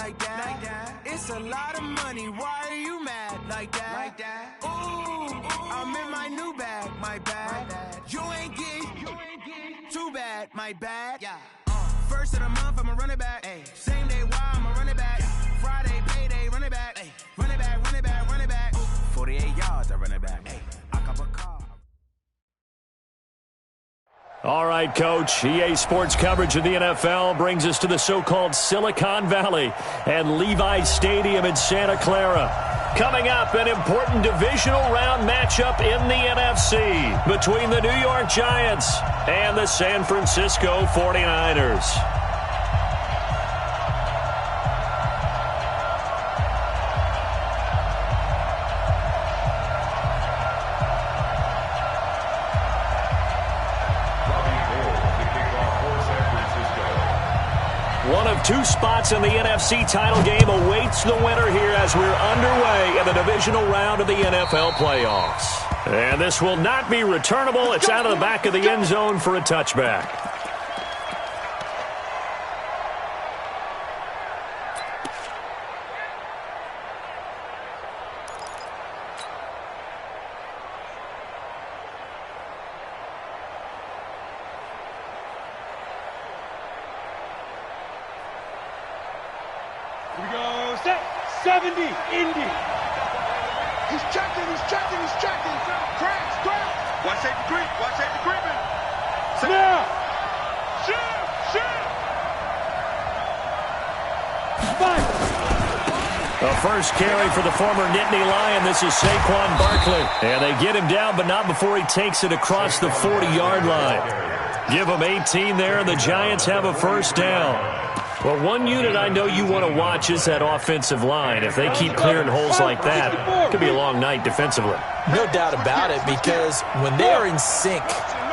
like that. It's a lot of money, why are you mad like that? Ooh, I'm in my new bag, my bad. You ain't get too bad, my bad. First of the month, I'ma run it back. Same day, why I'ma run it back. Friday, payday, run it back. Run it back, run it back, run it back. 48 yards, I run it back. I cop a car. All right, Coach. EA Sports coverage of the NFL brings us to the so-called Silicon Valley and Levi's Stadium in Santa Clara. Coming up, an important divisional round matchup in the NFC between the New York Giants and the San Francisco 49ers. One of two spots in the NFC title game awaits the winner here as we're underway in the divisional round of the NFL playoffs. And this will not be returnable. It's out of the back of the end zone for a touchback. Here we go, set, 70, Indy. He's checking. Crash. Watch safety creeping. Now. Shoot. Fight. The first carry for the former Nittany Lion. This is Saquon Barkley. And they get him down, but not before he takes it across the 40-yard line. Give him 18 there, and the Giants have a first down. Well, one unit I know you want to watch is that offensive line. If they keep clearing holes like that, it could be a long night defensively. No doubt about it, because when they are in sync,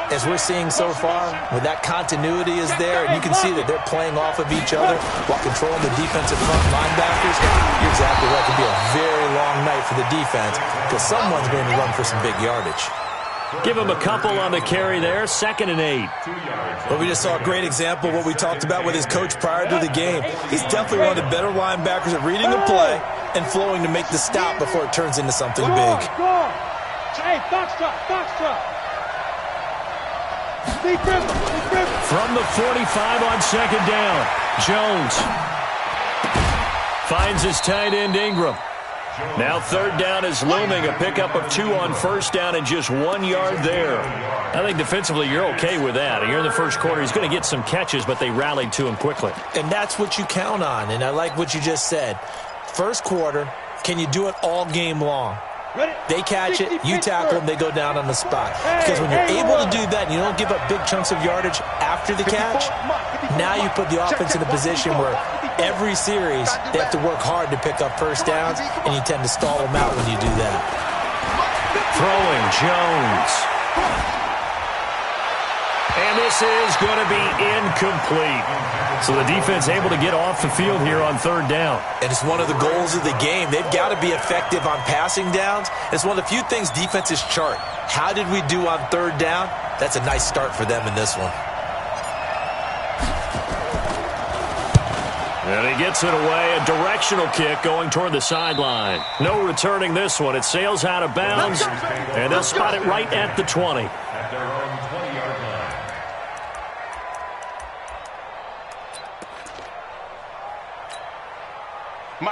as we're seeing so far, when that continuity is there, and you can see that they're playing off of each other while controlling the defensive front linebackers, you're exactly right. It could be a very long night for the defense because someone's going to run for some big yardage. Give him a couple on the carry there, 2nd and 8. Well, we just saw a great example of what we talked about with his coach prior to the game. He's definitely one of the better linebackers at reading the play and flowing to make the stop before it turns into something big. Hey, box drop. From the 45 on 2nd down, Jones finds his tight end Ingram. Now 3rd down is looming, a pickup of 2 on 1st down and just 1 yard there. I think defensively you're okay with that. Here in the first quarter, he's going to get some catches, but they rallied to him quickly. And that's what you count on, and I like what you just said. First quarter, can you do it all game long? They catch it, you tackle them, they go down on the spot. Because when you're able to do that and you don't give up big chunks of yardage after the catch, now you put the offense in a position where every series they have to work hard to pick up first downs, and you tend to stall them out when you do that. Throwing Jones. And this is going to be incomplete. So the defense able to get off the field here on 3rd down. And it's one of the goals of the game. They've got to be effective on passing downs. It's one of the few things defenses chart. How did we do on 3rd down? That's a nice start for them in this one. And he gets it away, a directional kick going toward the sideline. No returning this one. It sails out of bounds, and they'll spot it right at the 20.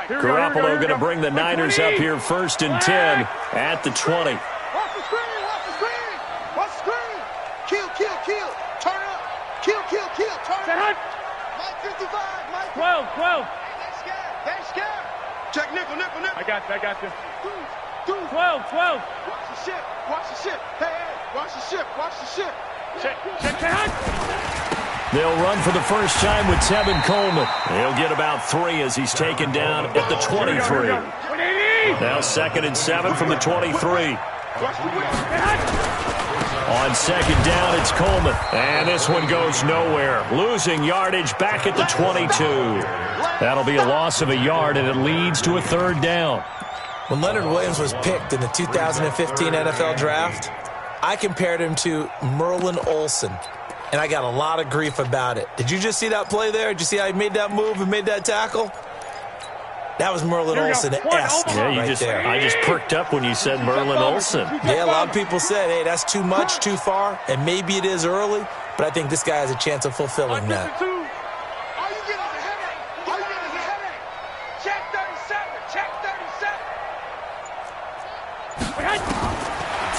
Garoppolo going to bring the Niners up here 1st and 10 at the 20. Watch the screen. Kill. Turn up. Kill. Turn up. Mike 55. Mike 12. They scared. Check nickel. I got you. 12. Watch the ship. Hey. Watch the ship. Check. They'll run for the first time with Tevin Coleman. He'll get about 3 as he's taken down at the 23. Now 2nd and 7 from the 23. On 2nd down, it's Coleman. And this one goes nowhere. Losing yardage back at the 22. That'll be a loss of a yard, and it leads to a 3rd down. When Leonard Williams was picked in the 2015 NFL Draft, I compared him to Merlin Olsen. And I got a lot of grief about it. Did you just see that play there? Did you see how he made that move and made that tackle? That was Merlin Olsen-esque I just perked up when you said Merlin Olsen. Yeah, a lot of people said, hey, that's too much, too far, and maybe it is early, but I think this guy has a chance of fulfilling that.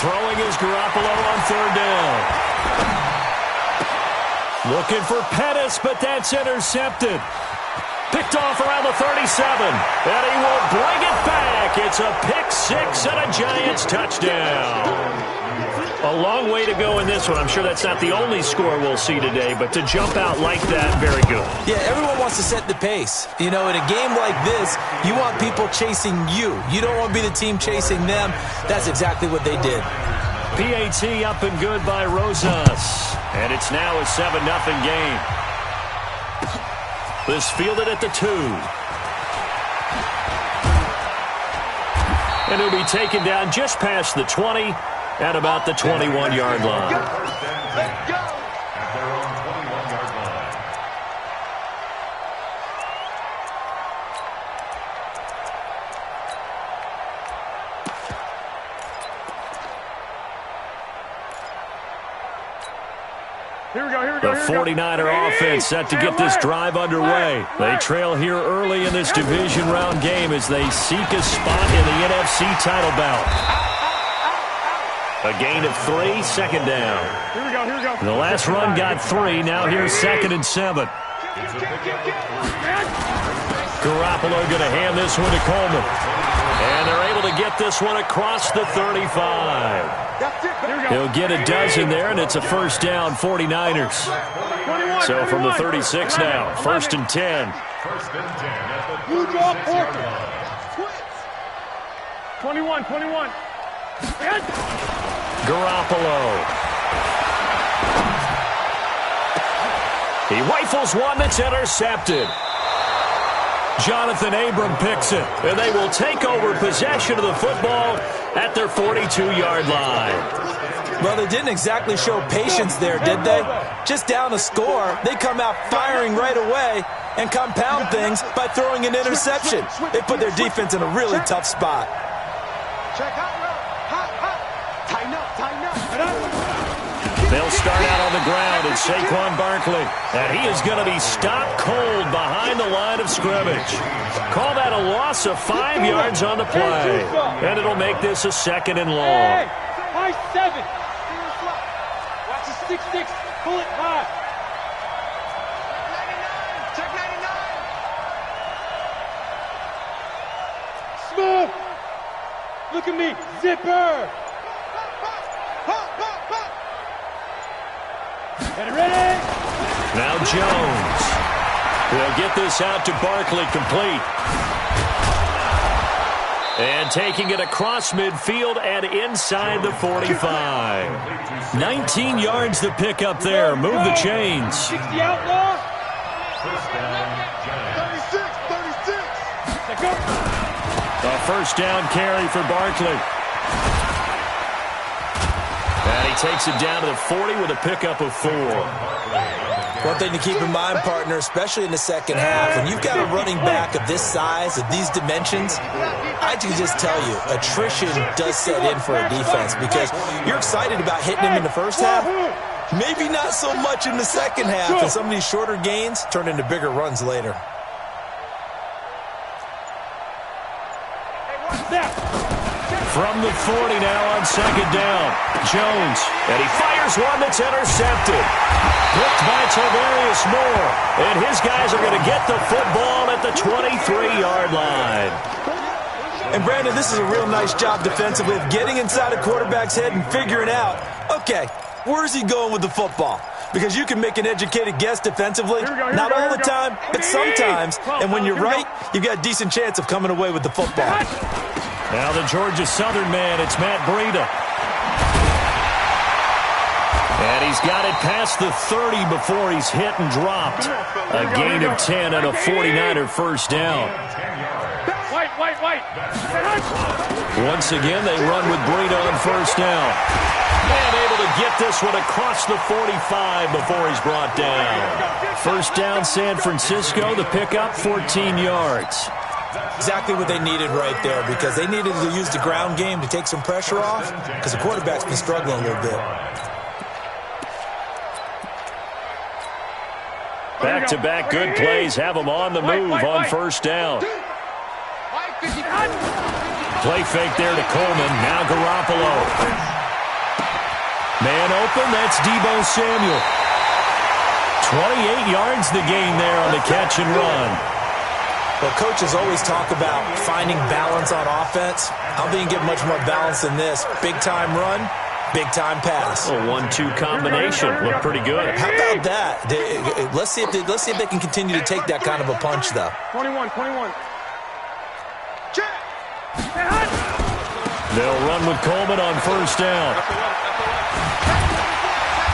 Throwing is Garoppolo on third down. Looking for Pettis, but that's intercepted. Picked off around the 37, and he will bring it back. It's a pick-6 and a Giants touchdown. A long way to go in this one. I'm sure that's not the only score we'll see today, but to jump out like that, very good. Yeah, everyone wants to set the pace. You know, in a game like this, you want people chasing you. You don't want to be the team chasing them. That's exactly what they did. PAT up and good by Rosas, and it's now a 7-0 game. This fielded at the 2. And it'll be taken down just past the 20 at about the 21-yard line. Let's go. At their own 21-yard line. Here we go. The 49er offense set to get this drive underway. They trail here early in this division round game as they seek a spot in the NFC title bout. A gain of 3, second down. Here we go. The last run got 3. Now here's 2nd and 7. Garoppolo going to hand this one to Coleman. And they're able to get this one across the 35. He'll get a dozen there, and it's a first down, 49ers. So from the 36 now, 1st and 10. You draw Porter. 21. Garoppolo. He rifles one that's intercepted. Jonathan Abram picks it, and they will take over possession of the football at their 42-yard line. Well, they didn't exactly show patience there, did they? Just down a score, they come out firing right away and compound things by throwing an interception. They put their defense in a really tough spot. Check out. Tighten up. They'll start out on the ground, and Saquon Barkley. And he is going to be stopped cold behind the line of scrimmage. Call that a loss of 5 yards on the play. And it'll make this a 2nd and long. High 7. Watch the 6-6. Pull it high. 99. Check 99. Smooth. Look at me. Zipper. Ready? Now Jones. He'll get this out to Barkley, complete. And taking it across midfield and inside the 45. 19 yards to pick up there. Move the chains. 60 outlaw. 36. A first down carry for Barkley. And he takes it down to the 40 with a pickup of 4. One thing to keep in mind, partner, especially in the second half, when you've got a running back of this size, of these dimensions, I can just tell you, attrition does set in for a defense because you're excited about hitting him in the first half. Maybe not so much in the second half, and some of these shorter gains turn into bigger runs later. From the 40 now on second down. Jones, and he fires one that's intercepted. Blocked by Tavarius Moore, and his guys are going to get the football at the 23-yard line. And, Brandon, this is a real nice job defensively of getting inside a quarterback's head and figuring out, okay, where's he going with the football? Because you can make an educated guess defensively, not all the time, but sometimes. And when you're right, you've got a decent chance of coming away with the football. Now the Georgia Southern man, it's Matt Breida. And he's got it past the 30 before he's hit and dropped. A gain of 10 and a 49er first down. White. Once again, they run with Breida on first down. And able to get this one across the 45 before he's brought down. First down, San Francisco. The pickup, 14 yards. Exactly what they needed right there, because they needed to use the ground game to take some pressure off, because the quarterback's been struggling a little bit. Back-to-back good plays have them on the move on first down. Play fake there to Coleman. Now Garoppolo. Man open, that's Deebo Samuel. 28 yards the gain there on the catch and run. Well, coaches always talk about finding balance on offense. I don't think you get much more balance than this. Big-time run, big-time pass. A 1-2 combination. Looked pretty good. How about that? Let's see if they can continue to take that kind of a punch, though. 21. They'll run with Coleman on first down.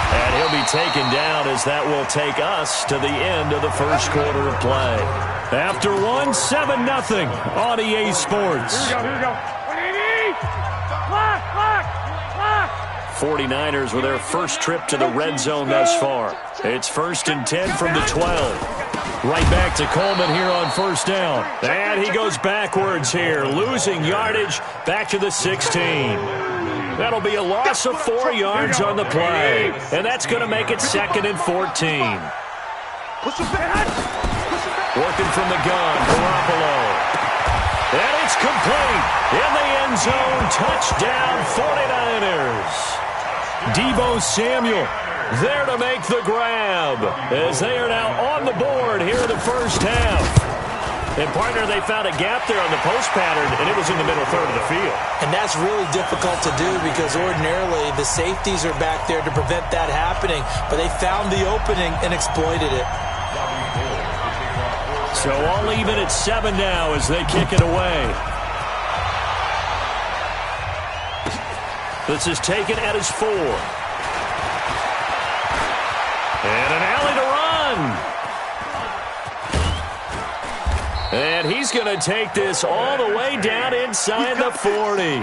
And he'll be taken down as that will take us to the end of the first quarter of play. After one, 7-0 on EA Sports. Here we go. 49ers with their first trip to the red zone thus far. It's 1st and 10 from the 12. Right back to Coleman here on first down. And he goes backwards here, losing yardage back to the 16. That'll be a loss of 4 yards on the play. And that's going to make it 2nd and 14. Working from the gun, Garoppolo. And it's complete. In the end zone, touchdown 49ers. Deebo Samuel there to make the grab as they are now on the board here in the first half. And, partner, they found a gap there on the post pattern, and it was in the middle third of the field. And that's really difficult to do because ordinarily the safeties are back there to prevent that happening. But they found the opening and exploited it. So all even at 7 now as they kick it away. This is taken at his 4. And an alley to run. And he's going to take this all the way down inside the 40.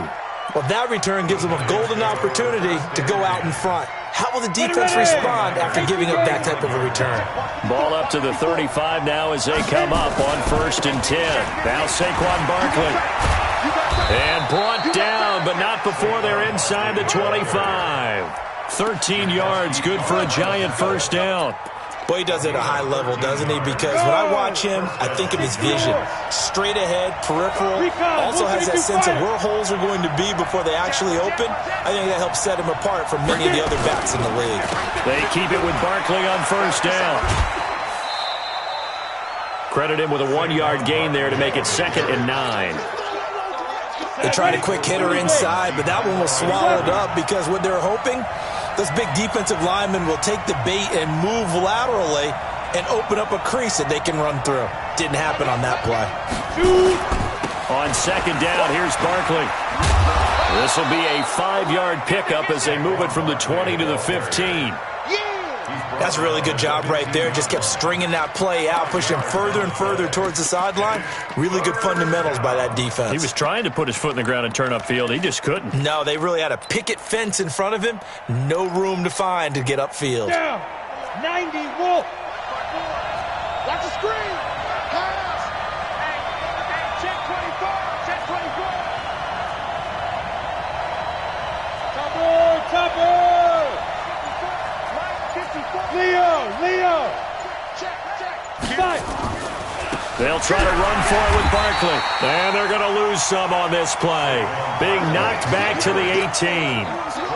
Well, that return gives them a golden opportunity to go out in front. How will the defense respond after giving up that type of a return? Ball up to the 35 now as they come up on 1st and 10. Now Saquon Barkley. And brought down, but not before they're inside the 25. 13 yards, good for a giant first down. Boy, he does it at a high level, doesn't he? Because when I watch him, I think of his vision. Straight ahead, peripheral. Also has that sense of where holes are going to be before they actually open. I think that helps set him apart from many of the other backs in the league. They keep it with Barkley on first down. Credit him with a 1-yard gain there to make it 2nd and 9. They tried a quick hitter inside, but that one was swallowed up because what they're hoping, those big defensive linemen will take the bait and move laterally and open up a crease that they can run through. Didn't happen on that play. On 2nd down, here's Barkley. This will be a 5-yard pickup as they move it from the 20 to the 15. That's a really good job right there. Just kept stringing that play out, pushing further and further towards the sideline. Really good fundamentals by that defense. He was trying to put his foot in the ground and turn upfield. He just couldn't. No, they really had a picket fence in front of him. No room to find to get upfield. Down. 90, Wolf. Watch the screen. Pass. Hey, check 24. Check 24. Topper. Leo. Check. They'll try to run for it with Barkley. And they're going to lose some on this play. Being knocked back to the 18.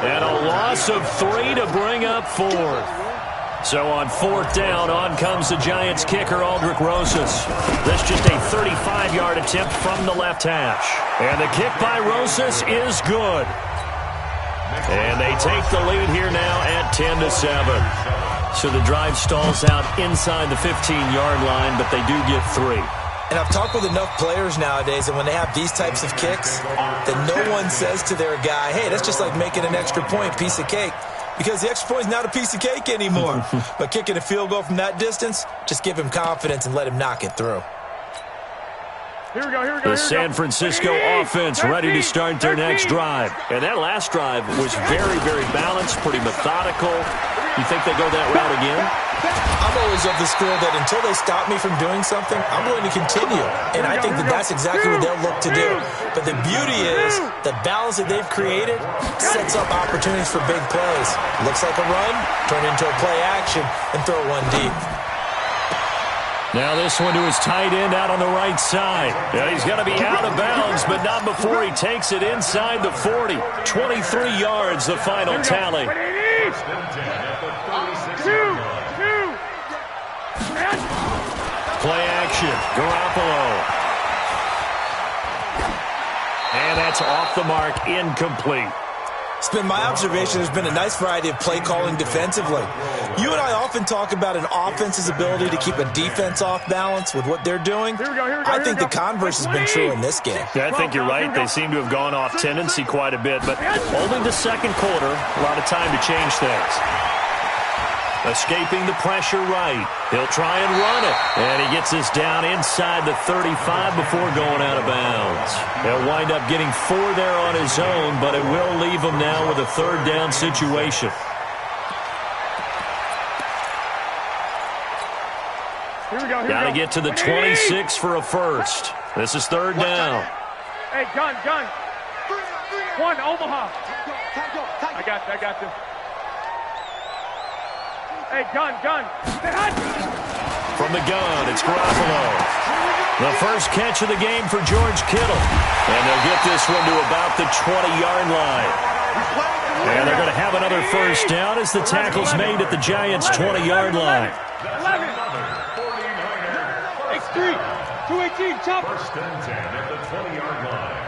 And a loss of 3 to bring up 4th. So on 4th down, on comes the Giants kicker, Aldrick Rosas. That's just a 35-yard attempt from the left hash. And the kick by Rosas is good. And they take the lead here now at 10-7. So the drive stalls out inside the 15-yard line, but they do get 3. And I've talked with enough players nowadays, and when they have these types of kicks, that no one says to their guy, hey, that's just like making an extra point, piece of cake. Because the extra point is not a piece of cake anymore. But kicking a field goal from that distance, just give him confidence and let him knock it through. Here we go. The San Francisco offense ready to start their next drive. And that last drive was very, very balanced, pretty methodical. You think they go that route again? I'm always of the school that until they stop me from doing something, I'm going to continue. And I think that that's exactly what they'll look to do. But the beauty is the balance that they've created sets up opportunities for big plays. Looks like a run, turn into a play action, and throw one deep. Now this one to his tight end out on the right side. And he's going to be out of bounds, but not before he takes it inside the 40. 23 yards, the final tally. Play action, Garoppolo. And that's off the mark, incomplete. It's been my observation there's been a nice variety of play calling defensively. You and I often talk about an offense's ability to keep a defense off balance with what they're doing. I think the converse has been true in this game. Yeah, I think you're right. They seem to have gone off tendency quite a bit, but only the second quarter, a lot of time to change things. Escaping the pressure right. He'll try and run it. And he gets this down inside the 35 before going out of bounds. He'll wind up getting 4 there on his own, but it will leave him now with a third down situation. Got to get to the 26 for a first. This is third down. Hey, gun. One, Omaha. I got you. Hey, gun. From the gun, it's Garoppolo. The first catch of the game for George Kittle. And they'll get this one to about the 20-yard line. And they're going to have another first down as the tackle's made at the Giants' 20-yard line. 218, chopper. First and 10 at the 20-yard line.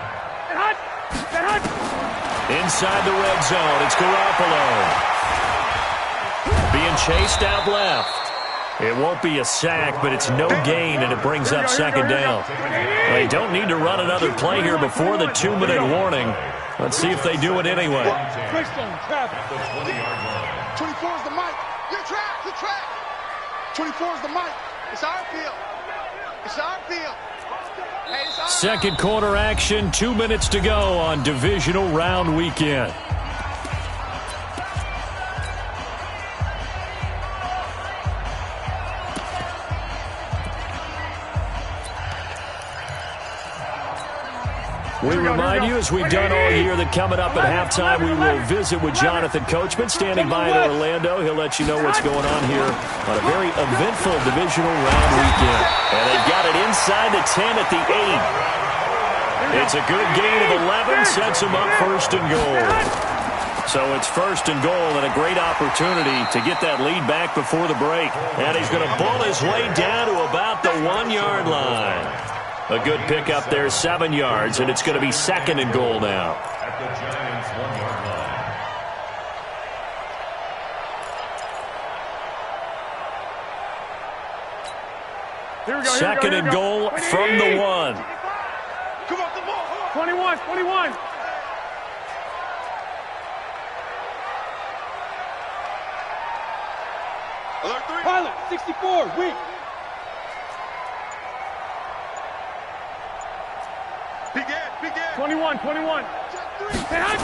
Inside the red zone, it's Garoppolo. Being chased out left. It won't be a sack, but it's no gain, and it brings up second down. They don't need to run another play here before the 2-minute warning. Let's see if they do it anyway. 24 is the mic. You're trapped. 24 is the mic. It's our field. Hey, second quarter action, 2 minutes to go on divisional round weekend. We remind you, as we've done all year, that coming up at halftime, we will visit with Jonathan Coachman, standing by in Orlando. He'll let you know what's going on here on a very eventful divisional round weekend. And they've got it inside the 10 at the 8. It's a good gain of 11, sets them up first and goal. So it's first and goal, and a great opportunity to get that lead back before the break. And he's going to bull his way down to about the 1-yard line. A good pickup there, 7 yards, and it's going to be second and goal now. At the Giants' 1-yard line. Second and goal from the 1. Come on, the ball. 21. Alert 3. Pilot, 64, weak. Begin. 21.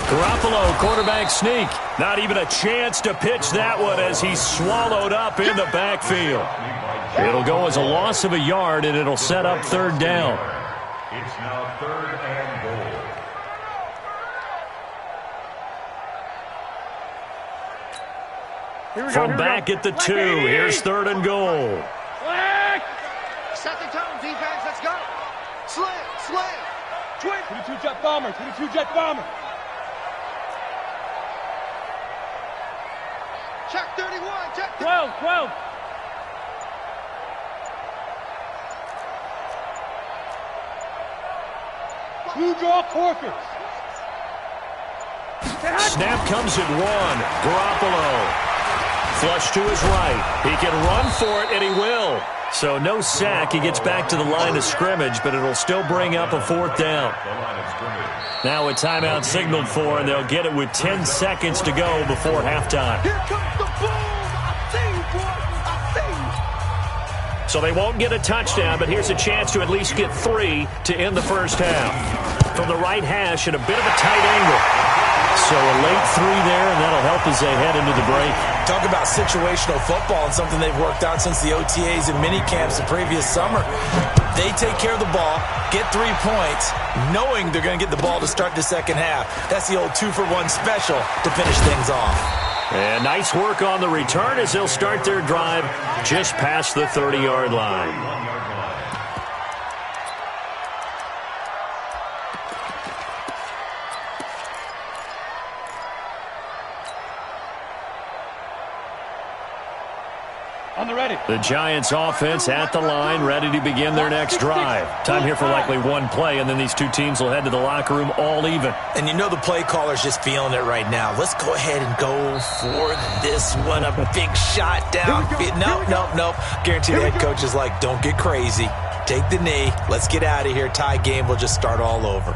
Garoppolo, quarterback sneak. Not even a chance to pitch that one as he's swallowed up in the backfield. It'll go as a loss of a yard, and it'll set up third down. It's now third and goal. From back at the 2, here's third and goal. Set the tone, defense, let's go. Slam. 22 jet bomber. Check 31, check 12. Blue draw Corkers. Snap comes at 1. Garoppolo. Flush to his right. He can run for it, and he will. So no sack. He gets back to the line of scrimmage, but it'll still bring up a fourth down. Now a timeout signaled for, and they'll get it with 10 seconds to go before halftime. Here comes the boom. I see you. So they won't get a touchdown, but here's a chance to at least get 3 to end the first half. From the right hash at a bit of a tight angle. So a late 3 there, and that'll help as they head into the break. Talk about situational football and something they've worked on since the OTAs and mini camps the previous summer. They take care of the ball, get 3 points, knowing they're going to get the ball to start the second half. That's the old 2-for-1 special to finish things off. And nice work on the return as they'll start their drive just past the 30-yard line. The Giants offense at the line, ready to begin their next drive. Time here for likely one play, and then these two teams will head to the locker room all even. And you know the play caller's just feeling it right now. Let's go ahead and go for this one. A big shot down. Nope. Guarantee the head coach is like, don't get crazy. Take the knee. Let's get out of here. Tie game. We'll just start all over.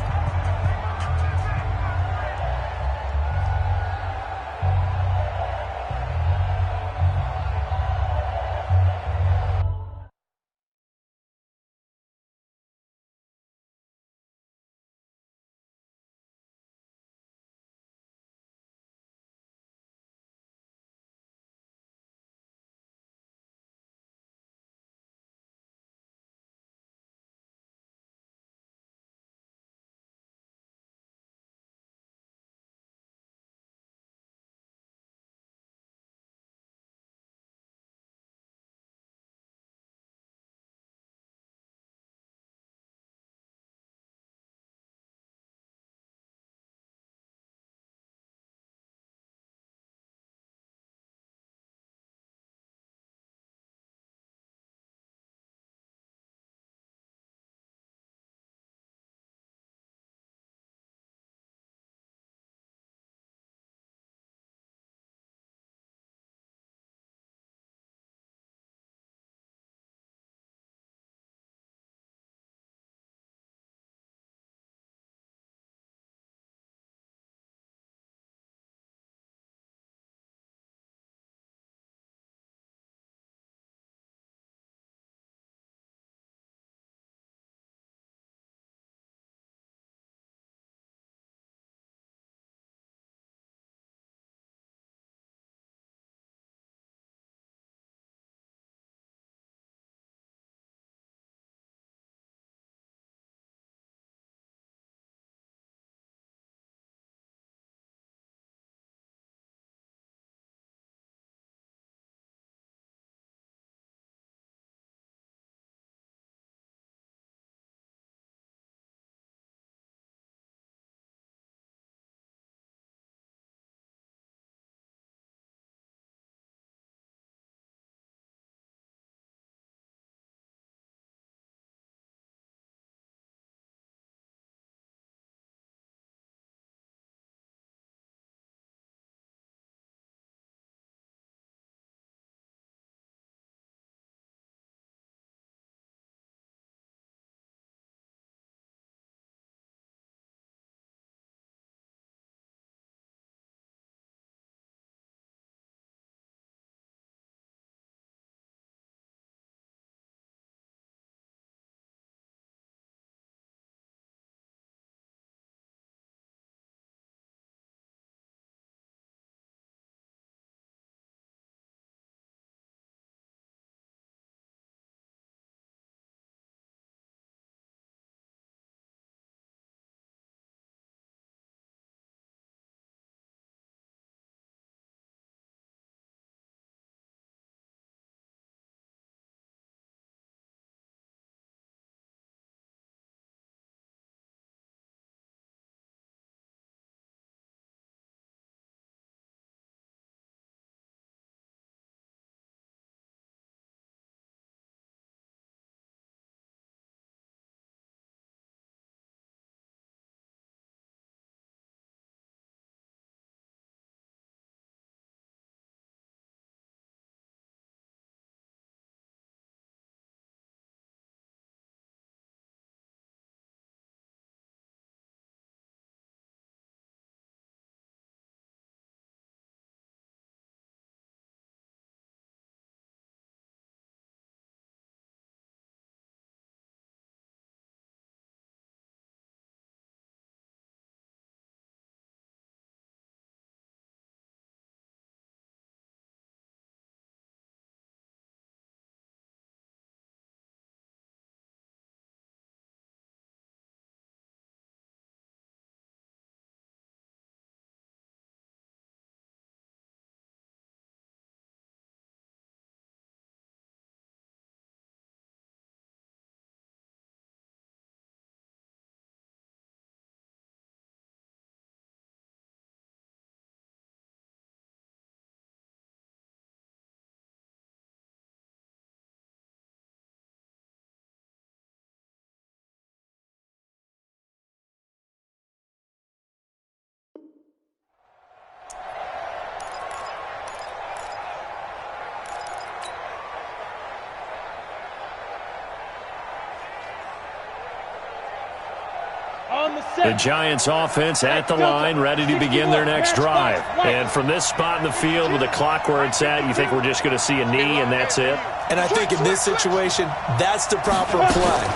The Giants offense at the line, ready to begin their next drive. And from this spot in the field with the clock where it's at, you think we're just going to see a knee and that's it? And I think in this situation, that's the proper play.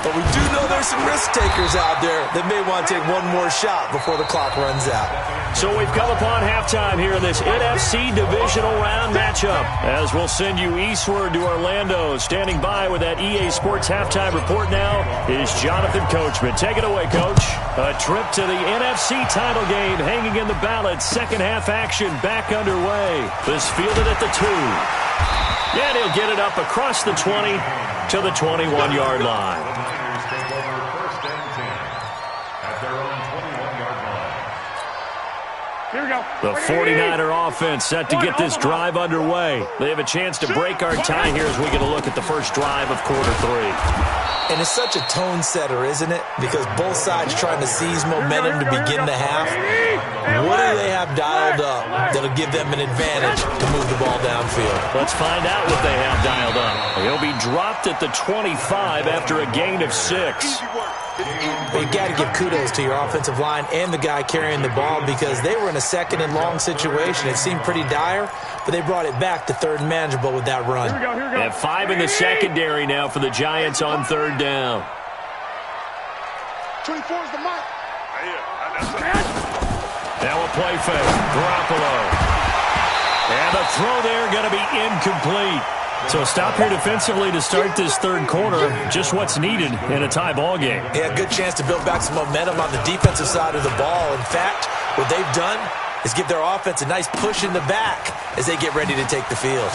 But we do know there's some risk takers out there that may want to take one more shot before the clock runs out. So we've come upon halftime here in this NFC divisional round matchup. As we'll send you eastward to Orlando. Standing by with that EA Sports halftime report now is Jonathan Coachman. Take it away, Coach. A trip to the NFC title game hanging in the balance. Second half action back underway. This fielded at the 2. And he'll get it up across the 20 to the 21-yard line. Take over first and 10 at their own 21-yard line. Here we go. The 49er offense set to get this drive underway. They have a chance to break our tie here as we get a look at the first drive of quarter 3. And it's such a tone setter, isn't it? Because both sides trying to seize momentum to begin the half. What do they have dialed up that'll give them an advantage to move the ball downfield? Let's find out what they have dialed up. He'll be dropped at the 25 after a gain of 6. Well, you got to give kudos to your offensive line and the guy carrying the ball because they were in a second and long situation. It seemed pretty dire, but they brought it back to third and manageable with that run. Here we go. And 5 in the secondary now for the Giants on third down. 24 is the mark. Now a play fake. Garoppolo. And the throw there going to be incomplete. So stop here defensively to start this third quarter. Just what's needed in a tie ball game. Yeah, good chance to build back some momentum on the defensive side of the ball. In fact, what they've done is give their offense a nice push in the back as they get ready to take the field.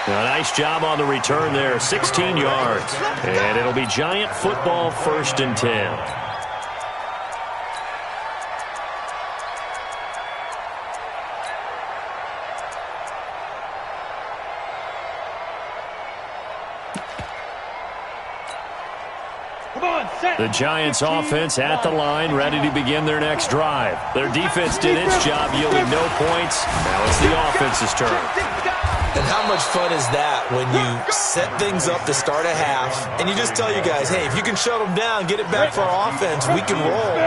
A nice job on the return there. 16 yards. And it'll be Giant football, first and 10. The Giants offense at the line, ready to begin their next drive. Their defense did its job, yielding no points. Now it's the offense's turn. And how much fun is that when you set things up to start a half and you just tell you guys, hey, if you can shut them down, get it back for our offense, we can roll.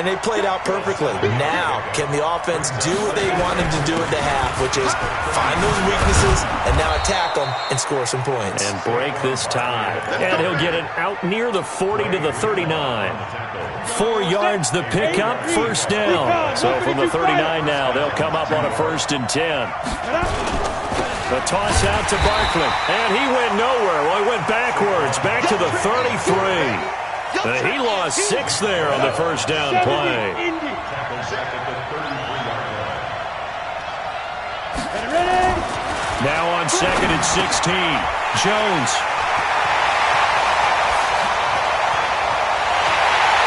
And they played out perfectly. Now, can the offense do what they wanted to do at the half, which is find those weaknesses and now attack them and score some points. And break this tie. And he'll get it out near the 40 to the 39. 4 yards the pickup, first down. So from the 39 now, they'll come up on a first and 10. The toss out to Barkley, and he went nowhere. Well, he went backwards, back to the 33. He lost 6 there on the first down play. Now on second and 16, Jones.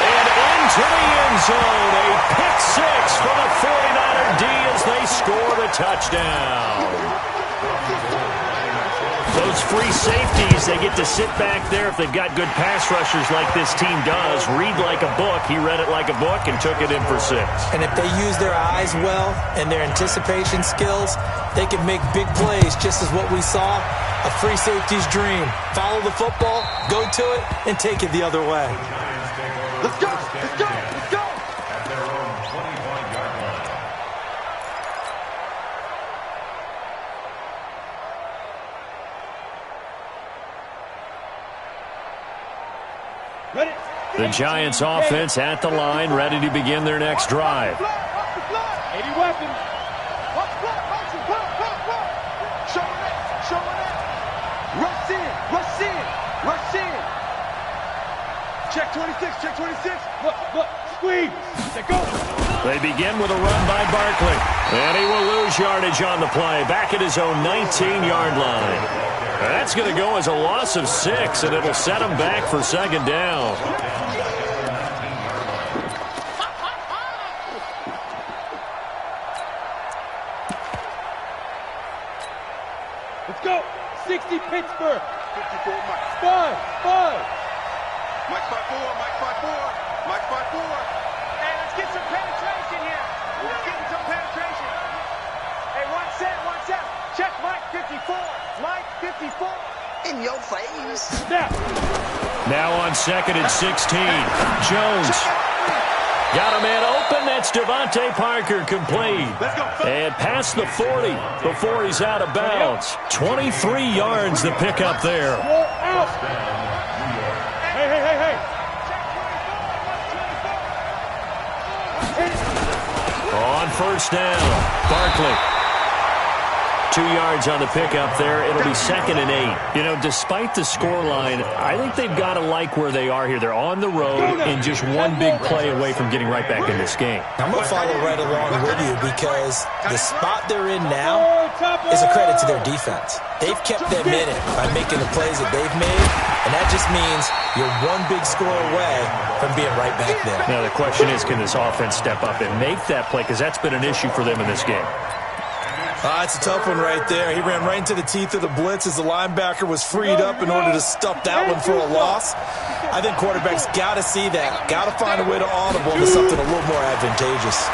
And into the end zone, a pick 6 for the 49er D as they score the touchdown. Those free safeties, they get to sit back there if they've got good pass rushers like this team does. Read like a book. He read it like a book and took it in for 6. And if they use their eyes well and their anticipation skills, they can make big plays, just as what we saw, a free safety's dream. Follow the football, go to it, and take it the other way. Let's go! Let's go! Let's go! At their own 21-yard line. Ready? The Giants offense at the line, ready to begin their next drive. 80 weapons. Showing it. Rush in. Check 26. Look. Squeeze. Let go. They begin with a run by Barkley. And he will lose yardage on the play, back at his own 19-yard line. That's going to go as a loss of 6, and it'll set him back for second down. Let's go. 60 Pittsburgh. 54 Mike. 5. Mike 5-4. Hey, let's get some penetration here. We're getting some penetration. Hey, one set. Check Mike 54. Mike 54. In your face. Now on 2nd and 16. Jones. Got a man open. That's Devontae Parker complete. And past the 40 before he's out of bounds. 23 yards the pickup there. Hey. On first down, Barkley. 2 yards on the pickup there. It'll be 2nd and 8. You know, despite the scoreline, I think they've got to like where they are here. They're on the road and just one big play away from getting right back in this game. I'm going to follow right along with you because the spot they're in now is a credit to their defense. They've kept them in it by making the plays that they've made, and that just means you're one big score away from being right back there. Now, the question is, can this offense step up and make that play? Because that's been an issue for them in this game. It's a tough one right there. He ran right into the teeth of the blitz as the linebacker was freed up in order to stuff that one for a loss. I think quarterbacks got to see that. Got to find a way to audible into something a little more advantageous.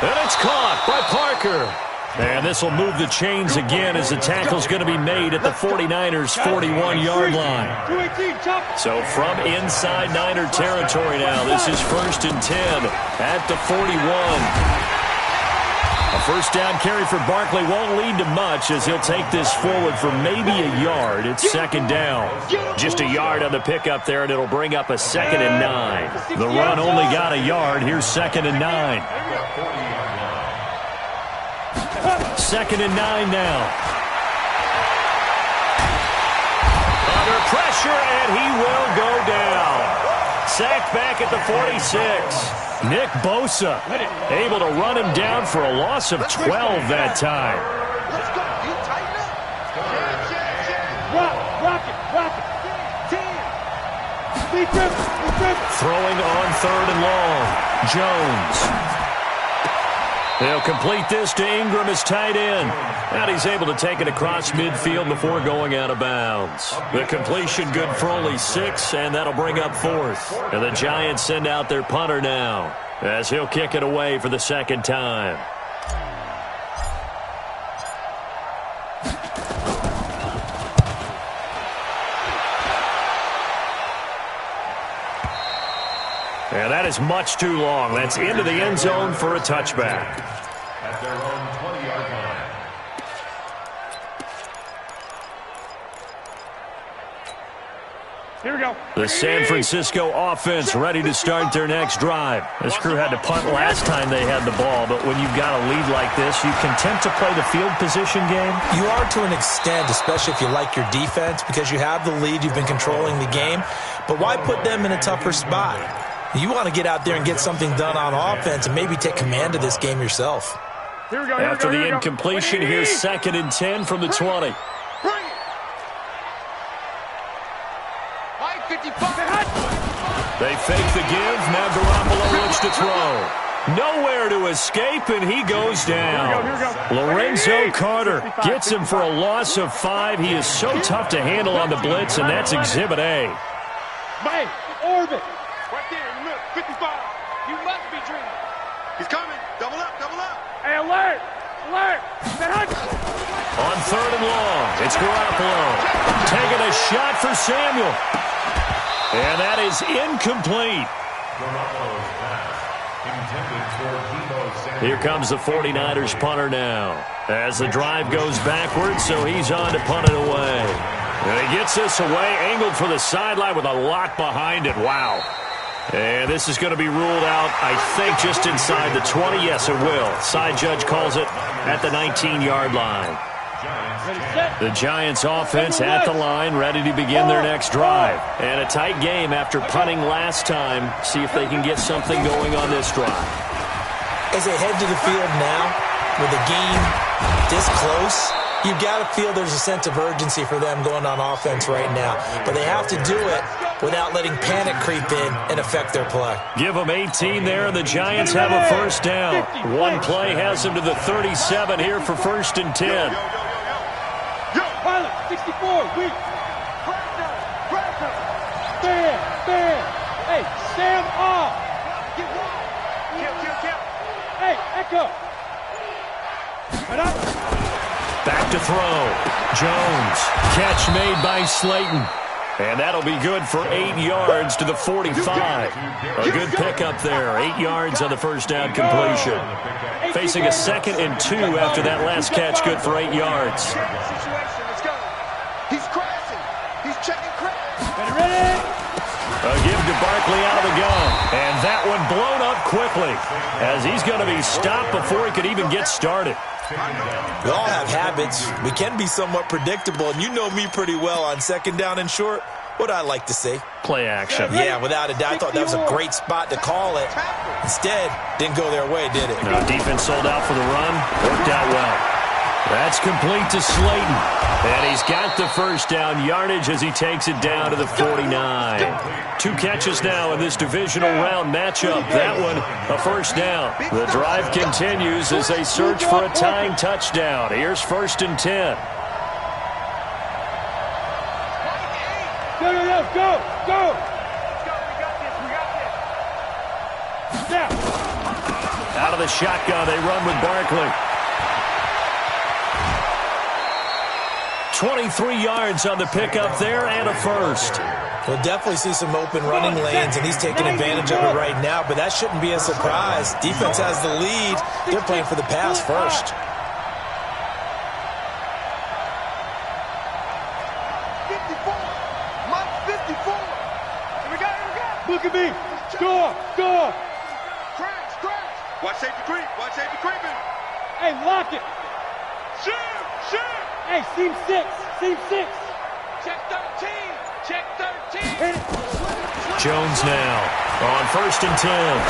And it's caught by Parker. And this will move the chains again as the tackle's going to be made at the 49ers' 41-yard line. So from inside Niner territory now, this is 1st and 10 at the 41. A first down carry for Barkley won't lead to much as he'll take this forward for maybe a yard. It's 2nd down. Just a yard on the pickup there, and it'll bring up a 2nd and 9. The run only got a yard. Here's 2nd and 9. 2nd and 9 now. Under pressure, and he will go down. Sacked back at the 46. Nick Bosa able to run him down for a loss of 12 that time. Let's go. You tighten up. Rock it. 10. Throwing on 3rd and long. Jones. They'll complete this to Ingram as tight end. And he's able to take it across midfield before going out of bounds. The completion good for only 6, and that'll bring up 4th. And the Giants send out their punter now as he'll kick it away for the 2nd time. And that is much too long. That's into the end zone for a touchback. At their own 20-yard line. Here we go. The San Francisco offense ready to start their next drive. This crew had to punt last time they had the ball, but when you've got a lead like this, you content to play the field position game? You are to an extent, especially if you like your defense, because you have the lead, you've been controlling the game. But why put them in a tougher spot? You want to get out there and get something done on offense and maybe take command of this game yourself. Here we go. After the incompletion, here's 2nd and 10 from the 20. They fake the give. Now Garoppolo looks to throw. Nowhere to escape, and he goes down. Lorenzo Carter gets him for a loss of 5. He is so tough to handle on the blitz, and that's Exhibit A. Bang! Orbit! Right there in the middle. 55. You must be dreaming. He's coming. Double up. Hey, alert! On 3rd and long, it's Garoppolo. Taking a shot for Samuel. And that is incomplete. Garoppolo's pass intended toward Deebo Samuel. Here comes the 49ers punter now. As the drive goes backwards, so he's on to punt it away. And he gets this away, angled for the sideline with a lock behind it. Wow. And this is going to be ruled out, I think, just inside the 20. Yes, it will. Side judge calls it at the 19-yard line. The Giants offense at the line, ready to begin their next drive. And a tight game after punting last time. See if they can get something going on this drive. As they head to the field now, with the game this close, you've got to feel there's a sense of urgency for them going on offense right now. But they have to do it without letting panic creep in and affect their play. Give them 18 there, and the Giants have a first down. One play has them to the 37 here for 1st and 10. Pilot, 64, weak. Stand. Hey, stand off. Kill. Hey, echo. Right up. Back to throw. Jones. Catch made by Slayton. And that'll be good for 8 yards to the 45. A good pickup there. 8 yards on the first down completion. Facing a 2nd and 2 after that last catch, good for 8 yards. He's crashing. He's checking crash. Ready? A give to Barkley out of the gun. And that one blown up quickly as he's going to be stopped before he could even get started. We all have habits. We can be somewhat predictable, and you know me pretty well on 2nd down and short. What I like to say? Play action. Yeah, without a doubt. I thought that was a great spot to call it. Instead, didn't go their way, did it? No, defense sold out for the run. Worked out well. That's complete to Slayton. And he's got the first down yardage as he takes it down to the 49. 2 catches now in this divisional round matchup. That one, a first down. The drive continues as they search for a tying touchdown. Here's 1st and 10. Go. Now. Out of the shotgun, they run with Barkley. 23 yards on the pickup there and a first. We'll definitely see some open running lanes, and he's taking advantage of it right now, but that shouldn't be a surprise. Defense has the lead. They're playing for the pass first. 54. Mike 54. Here we go. Look at me. Score. Crash. Watch safety creeping. Hey, lock it. Shoot. Hey, seam 6. Check 13. Jones now on 1st and 10.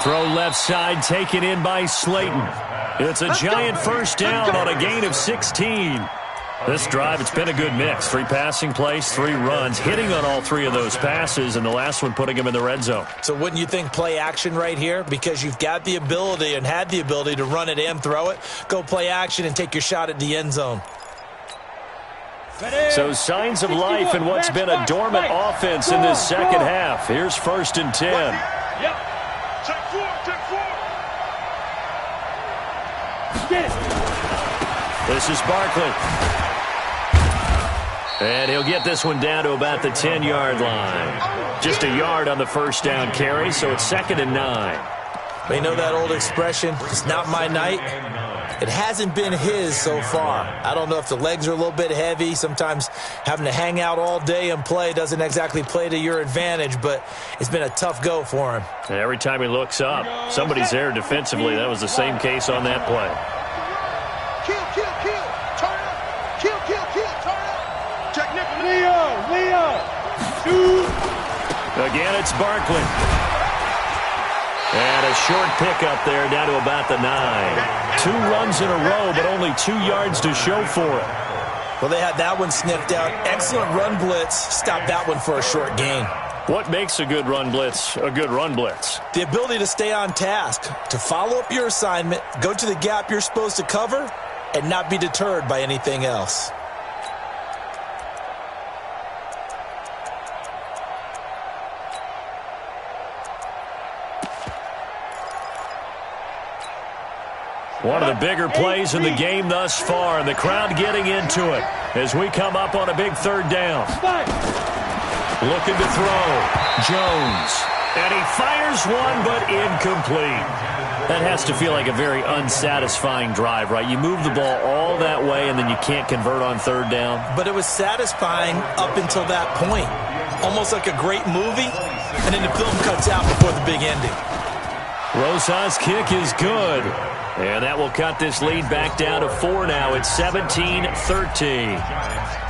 Throw left side, taken in by Slayton. It's a giant first down on a gain of 16. This drive, it's been a good mix. 3 passing plays, 3 runs, hitting on all 3 of those passes, and the last one putting him in the red zone. So wouldn't you think play action right here? Because you've got the ability and had the ability to run it and throw it. Go play action and take your shot at the end zone. So signs of life in what's been a dormant offense in this second half. Here's 1st and 10. Yep. Check 4. Get it. This is Barkley. And he'll get this one down to about the 10-yard line. Just a yard on the first down carry, so it's 2nd and 9. You know that old expression, it's not my night? It hasn't been his so far. I don't know if the legs are a little bit heavy. Sometimes having to hang out all day and play doesn't exactly play to your advantage, but it's been a tough go for him. And every time he looks up, somebody's there defensively. That was the same case on that play. Kill. Turn up. Kill. Turn up. Check nickel. Leo. Shoot. Again, it's Barkley. And a short pickup there down to about the 9. 2 runs in a row, but only 2 yards to show for it. Well, they had that one sniffed out. Excellent run blitz. Stopped that one for a short gain. What makes a good run blitz a good run blitz? The ability to stay on task, to follow up your assignment, go to the gap you're supposed to cover, and not be deterred by anything else. One of the bigger plays in the game thus far, and the crowd getting into it as we come up on a big 3rd down. Looking to throw. Jones. And he fires one, but incomplete. That has to feel like a very unsatisfying drive, right? You move the ball all that way, and then you can't convert on 3rd down. But it was satisfying up until that point. Almost like a great movie, and then the film cuts out before the big ending. Rosas' kick is good. And that will cut this lead back down to 4 now. It's 17-13.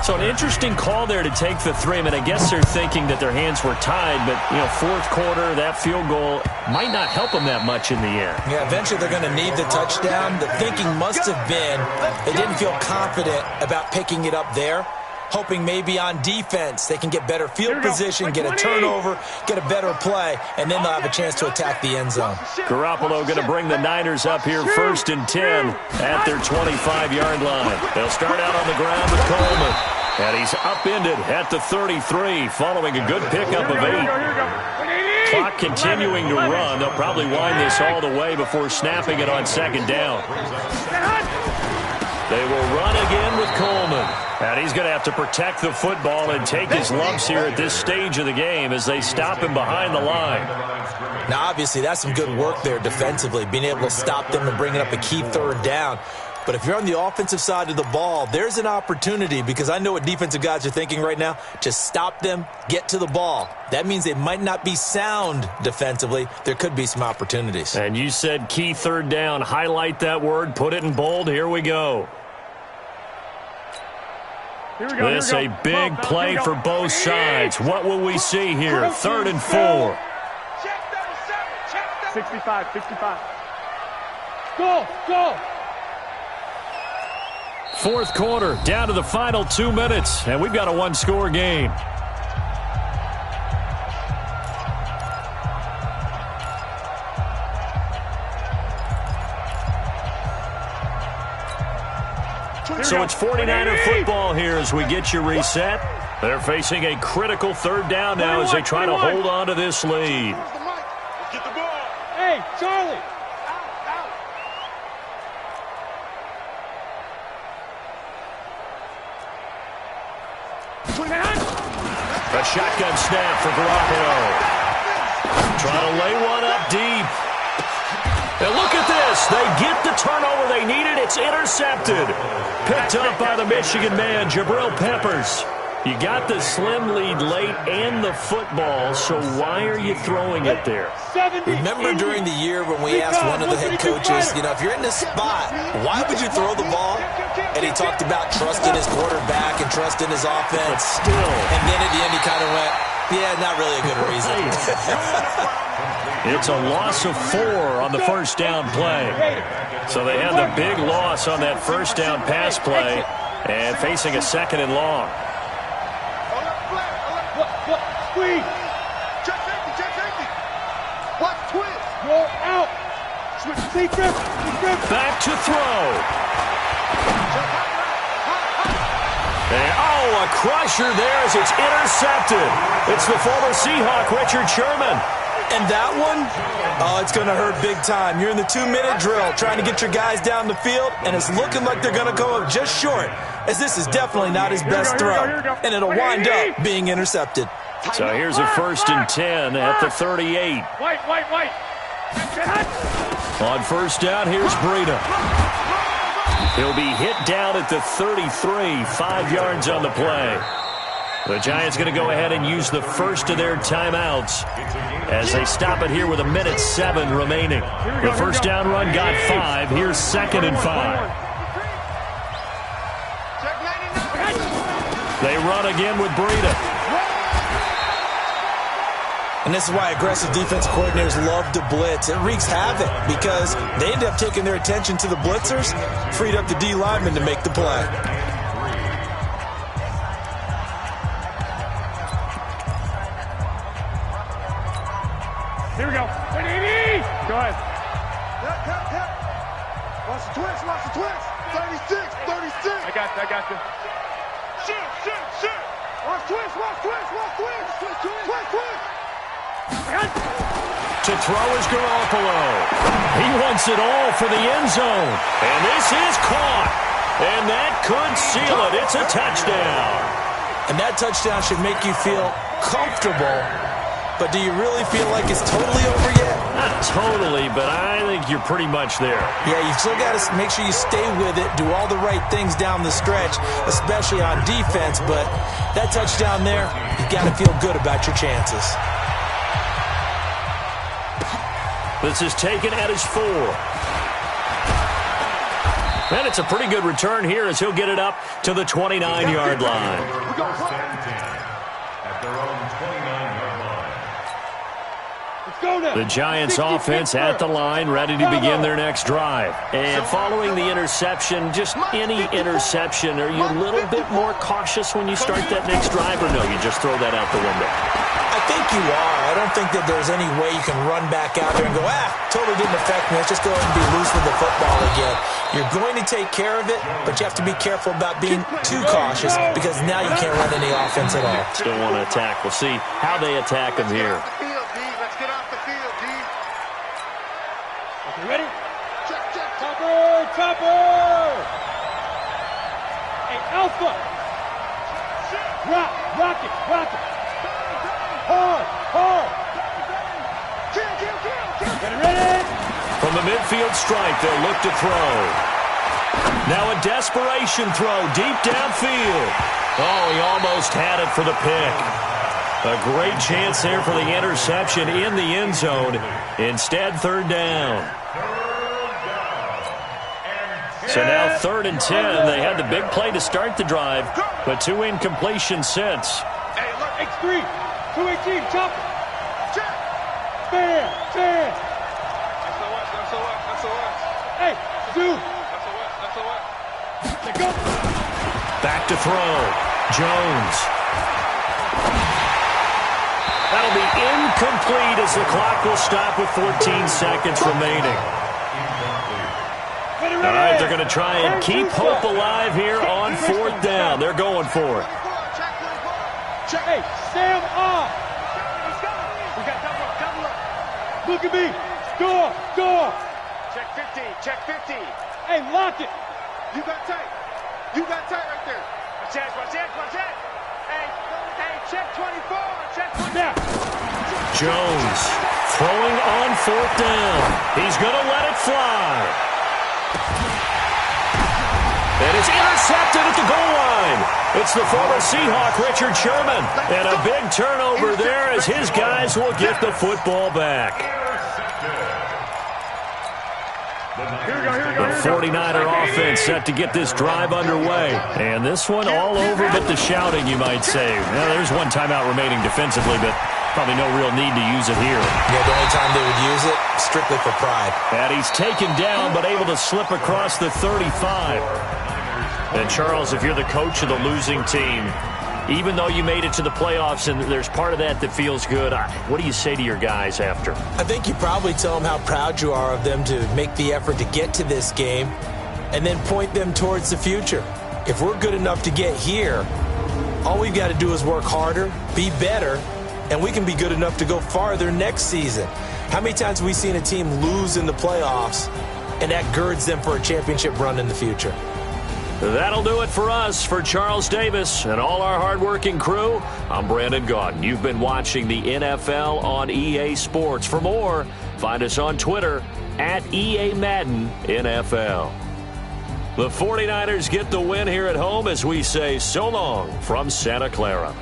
So an interesting call there to take the 3. I mean, I guess they're thinking that their hands were tied, but, 4th quarter, that field goal might not help them that much in the air. Yeah, eventually they're going to need the touchdown. The thinking must have been they didn't feel confident about picking it up there, hoping maybe on defense they can get better field position, get a turnover, get a better play, and then they'll have a chance to attack the end zone. Garoppolo going to bring the Niners up here 1st and 10 at their 25-yard line. They'll start out on the ground with Coleman. And he's upended at the 33 following a good pickup of 8. Clock continuing to run. They'll probably wind this all the way before snapping it on second down. They will run again with Coleman. And he's going to have to protect the football and take his lumps here at this stage of the game as they stop him behind the line. Now, obviously, that's some good work there defensively, being able to stop them and bringing up a key third down. But if you're on the offensive side of the ball, there's an opportunity, because I know what defensive guys are thinking right now. Just stop them, get to the ball. That means they might not be sound defensively. There could be some opportunities. And you said key third down. Highlight that word. Put it in bold. Here we go. This a big play for both sides. What will we see here? 3rd and 4. 65. Go. Fourth quarter, down to the final 2 minutes, and we've got a one-score game. So it's 49er football here as we get you reset. They're facing a critical third down now as they try to hold on to this lead. Get the ball. Hey, Charlie. A shotgun snap for Garoppolo. Trying to lay one up deep. And look at this. They get the turnover they needed. It's intercepted. Picked up by the Michigan man, Jabril Peppers. You got the slim lead late and the football, so why are you throwing it there? Remember during the year when we asked one of the head coaches, if you're in this spot, why would you throw the ball? And he talked about trusting his quarterback and trusting his offense. But still. And then at the end he kind of went, yeah, not really a good reason. It's a loss of 4 on the first down play. So they had the big loss on that first down pass play and facing a 2nd and long. Squeeze. Check safety. Watch twist. Go out. Secret. Back to throw. And, a crusher there as it's intercepted. It's the former Seahawk, Richard Sherman. And that one, it's going to hurt big time. You're in the 2-minute drill trying to get your guys down the field, and it's looking like they're going to go up just short, as this is definitely not his best throw. And it'll wind up being intercepted. So here's a 1st and 10 at the 38. White. On first down, here's Breida. He'll be hit down at the 33, 5 yards on the play. The Giants going to go ahead and use the first of their timeouts as they stop it here with 1:07 remaining. The first down run got 5. Here's 2nd and 5. They run again with Breida. And this is why aggressive defensive coordinators love to blitz. It wreaks havoc because they end up taking their attention to the blitzers, freed up the D lineman to make the play. Here we go. Go ahead. Yep. Watch the twist. 36. I got you. Shoot. Watch twist. To throw is Garoppolo. He wants it all for the end zone. And this is caught. And that could seal it. It's a touchdown. And that touchdown should make you feel comfortable. But do you really feel like it's totally over yet? Not totally, but I think you're pretty much there. Yeah, you still got to make sure you stay with it, do all the right things down the stretch, especially on defense. But that touchdown there, you got to feel good about your chances. This is taken at his 4. And it's a pretty good return here as he'll get it up to the 29-yard line. First and 10 at their own 29-yard line. The Giants offense at the line, ready to begin their next drive. And following the interception, just any interception, are you a little bit more cautious when you start that next drive, or no, you just throw that out the window? I think you are. I don't think that there's any way you can run back out there and go, totally didn't affect me. Let's just go ahead and be loose with the football again. You're going to take care of it, but you have to be careful about being too cautious because now you can't run any offense at all. Still want to attack. We'll see how they attack them here. Let's get Chopper! Hey, Alpha! Rock it! Hard! Kill! Get it ready! From the midfield stripe, they'll look to throw. Now a desperation throw deep downfield. Oh, he almost had it for the pick. A great chance there for the interception in the end zone. Instead, third down. So now 3rd and 10. They had the big play to start the drive, but 2 incompletions since. Hey, look, X3, 218, chopper. Fan. SOS. Hey, Zoo. SOS. Go. Back to throw. Jones. That'll be incomplete as the clock will stop with 14 seconds remaining. All right, they're going to try and keep hope alive here on 4th down. They're going for it. Hey, Sam off. We got double up. Look at me. Door. Check 50. Hey, lock it. You got tight right there. Watch that. Hey, check 24. Check 24. Jones throwing on 4th down. He's going to let it fly. And it's intercepted at the goal line. It's the former Seahawk, Richard Sherman. And a big turnover there as his guys will get the football back. The 49er offense set to get this drive underway. And this one all over but the shouting, you might say. Now, there's one timeout remaining defensively, but probably no real need to use it here. Yeah, the only time they would use it, strictly for pride. And he's taken down but able to slip across the 35. And, Charles, if you're the coach of the losing team, even though you made it to the playoffs and there's part of that that feels good, what do you say to your guys after? I think you probably tell them how proud you are of them to make the effort to get to this game and then point them towards the future. If we're good enough to get here, all we've got to do is work harder, be better, and we can be good enough to go farther next season. How many times have we seen a team lose in the playoffs, and that girds them for a championship run in the future? That'll do it for us. For Charles Davis and all our hardworking crew, I'm Brandon Gaudin. You've been watching the NFL on EA Sports. For more, find us on Twitter at EA Madden NFL. The 49ers get the win here at home as we say so long from Santa Clara.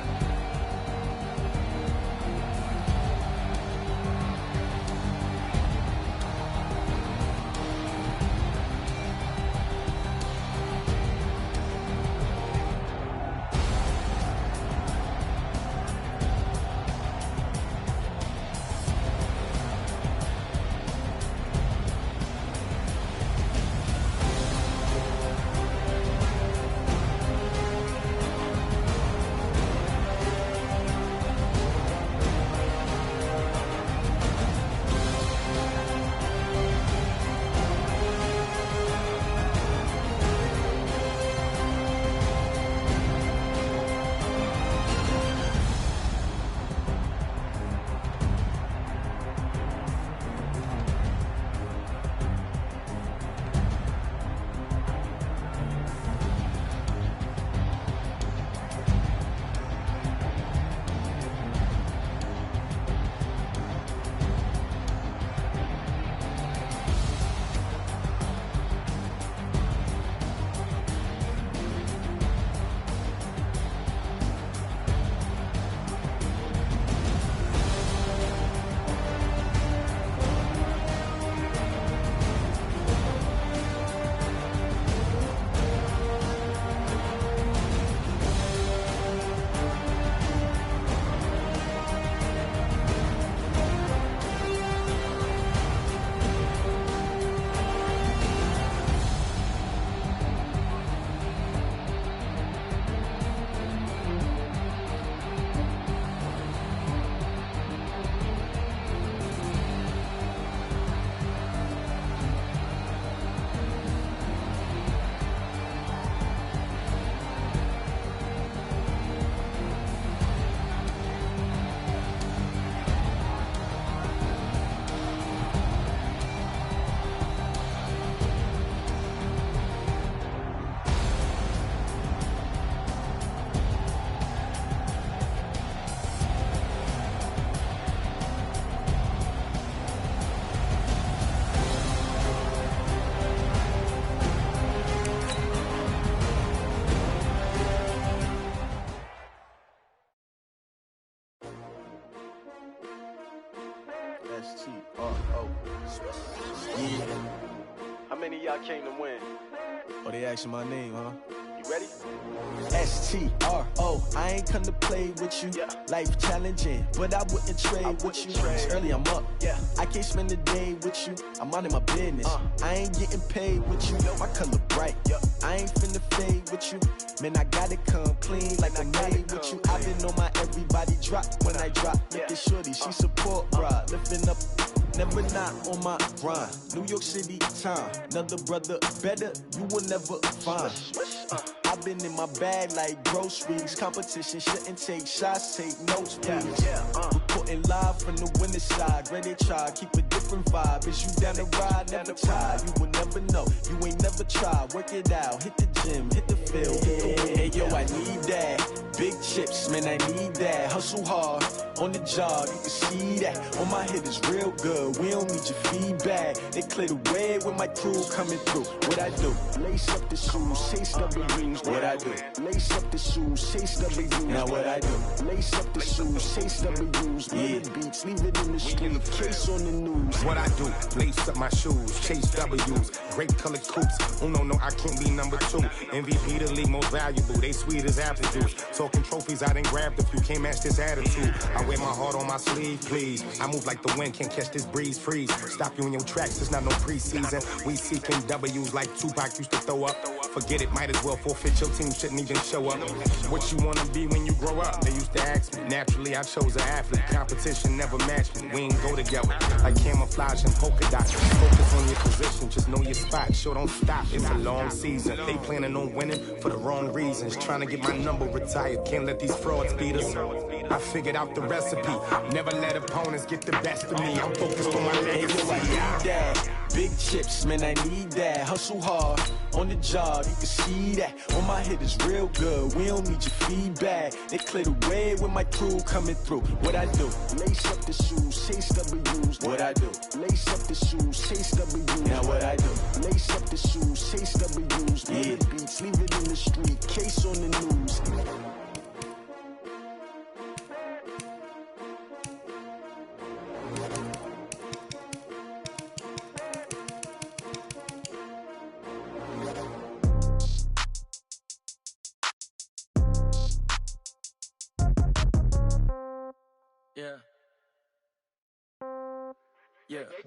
I came to win. Oh, they asking my name, huh? You ready? STRO, I ain't come to play with you. Life challenging, but I wouldn't trade with you. It's early, I'm up. I can't spend the day with you. I'm out of my business. I ain't getting paid with you. My color bright. I ain't finna fade with you. Man, I gotta come clean like I made with you. I've been on my everybody drop when I drop. Look at shorty, she support, bruh. Lifting up. Never not on my grind. New York City time. Another brother better, you will never find. I've been in my bag like groceries. Competition shouldn't take shots, take notes, please. Reporting live from the winter side. Ready to try, keep a different vibe. Is you down the ride? Never tired. You will never know. You ain't never tried. Work it out. Hit the gym, hit the field. Hey yo, I need that. Big chips, man, I need that. Hustle hard on the job, you can see that. On my head is real good. We don't need your feedback. They clear the way with my crew coming through. What I do? Lace up the shoes, chase W's. What I do? Lace up the shoes, chase W's. Now what I do? Lace up the shoes, chase W's. Yeah, beats, leave it in the street. Case on the news. What I do? Lace up my shoes, chase W's. Grape colored coops. Oh no, I can't be number 2. MVP the league most valuable. They sweet as apple juice. Talking trophies, I done grabbed a few. Can't match this attitude. I wear my heart on my sleeve, please. I move like the wind, can't catch this breeze, freeze. Stop you in your tracks, it's not no preseason. We seeking W's like Tupac used to throw up. Forget it, might as well forfeit. Your team shouldn't even show up. What you wanna be when you grow up? They used to ask me. Naturally, I chose an athlete. Competition never matched me. We ain't go together like camouflage and polka dots. Focus on your position, just know your spot. Sure, don't stop. It's a long season. They planning on winning for the wrong reasons. Trying to get my number retired. Can't let these frauds beat us. I figured out the recipe. Never let opponents get the best of me. I'm focused on my legacy. I need that. Big chips, man, I need that. Hustle hard on the job, you can see that. On my head is real good. We don't need your feedback. They clear the way with my crew coming through. What I do? Lace up the shoes, chase W's. What I do? Lace up the shoes, chase W's. Now what I do? Lace up the shoes, chase W's. Yeah, beats, leave it in the street. Case on the news. Yeah.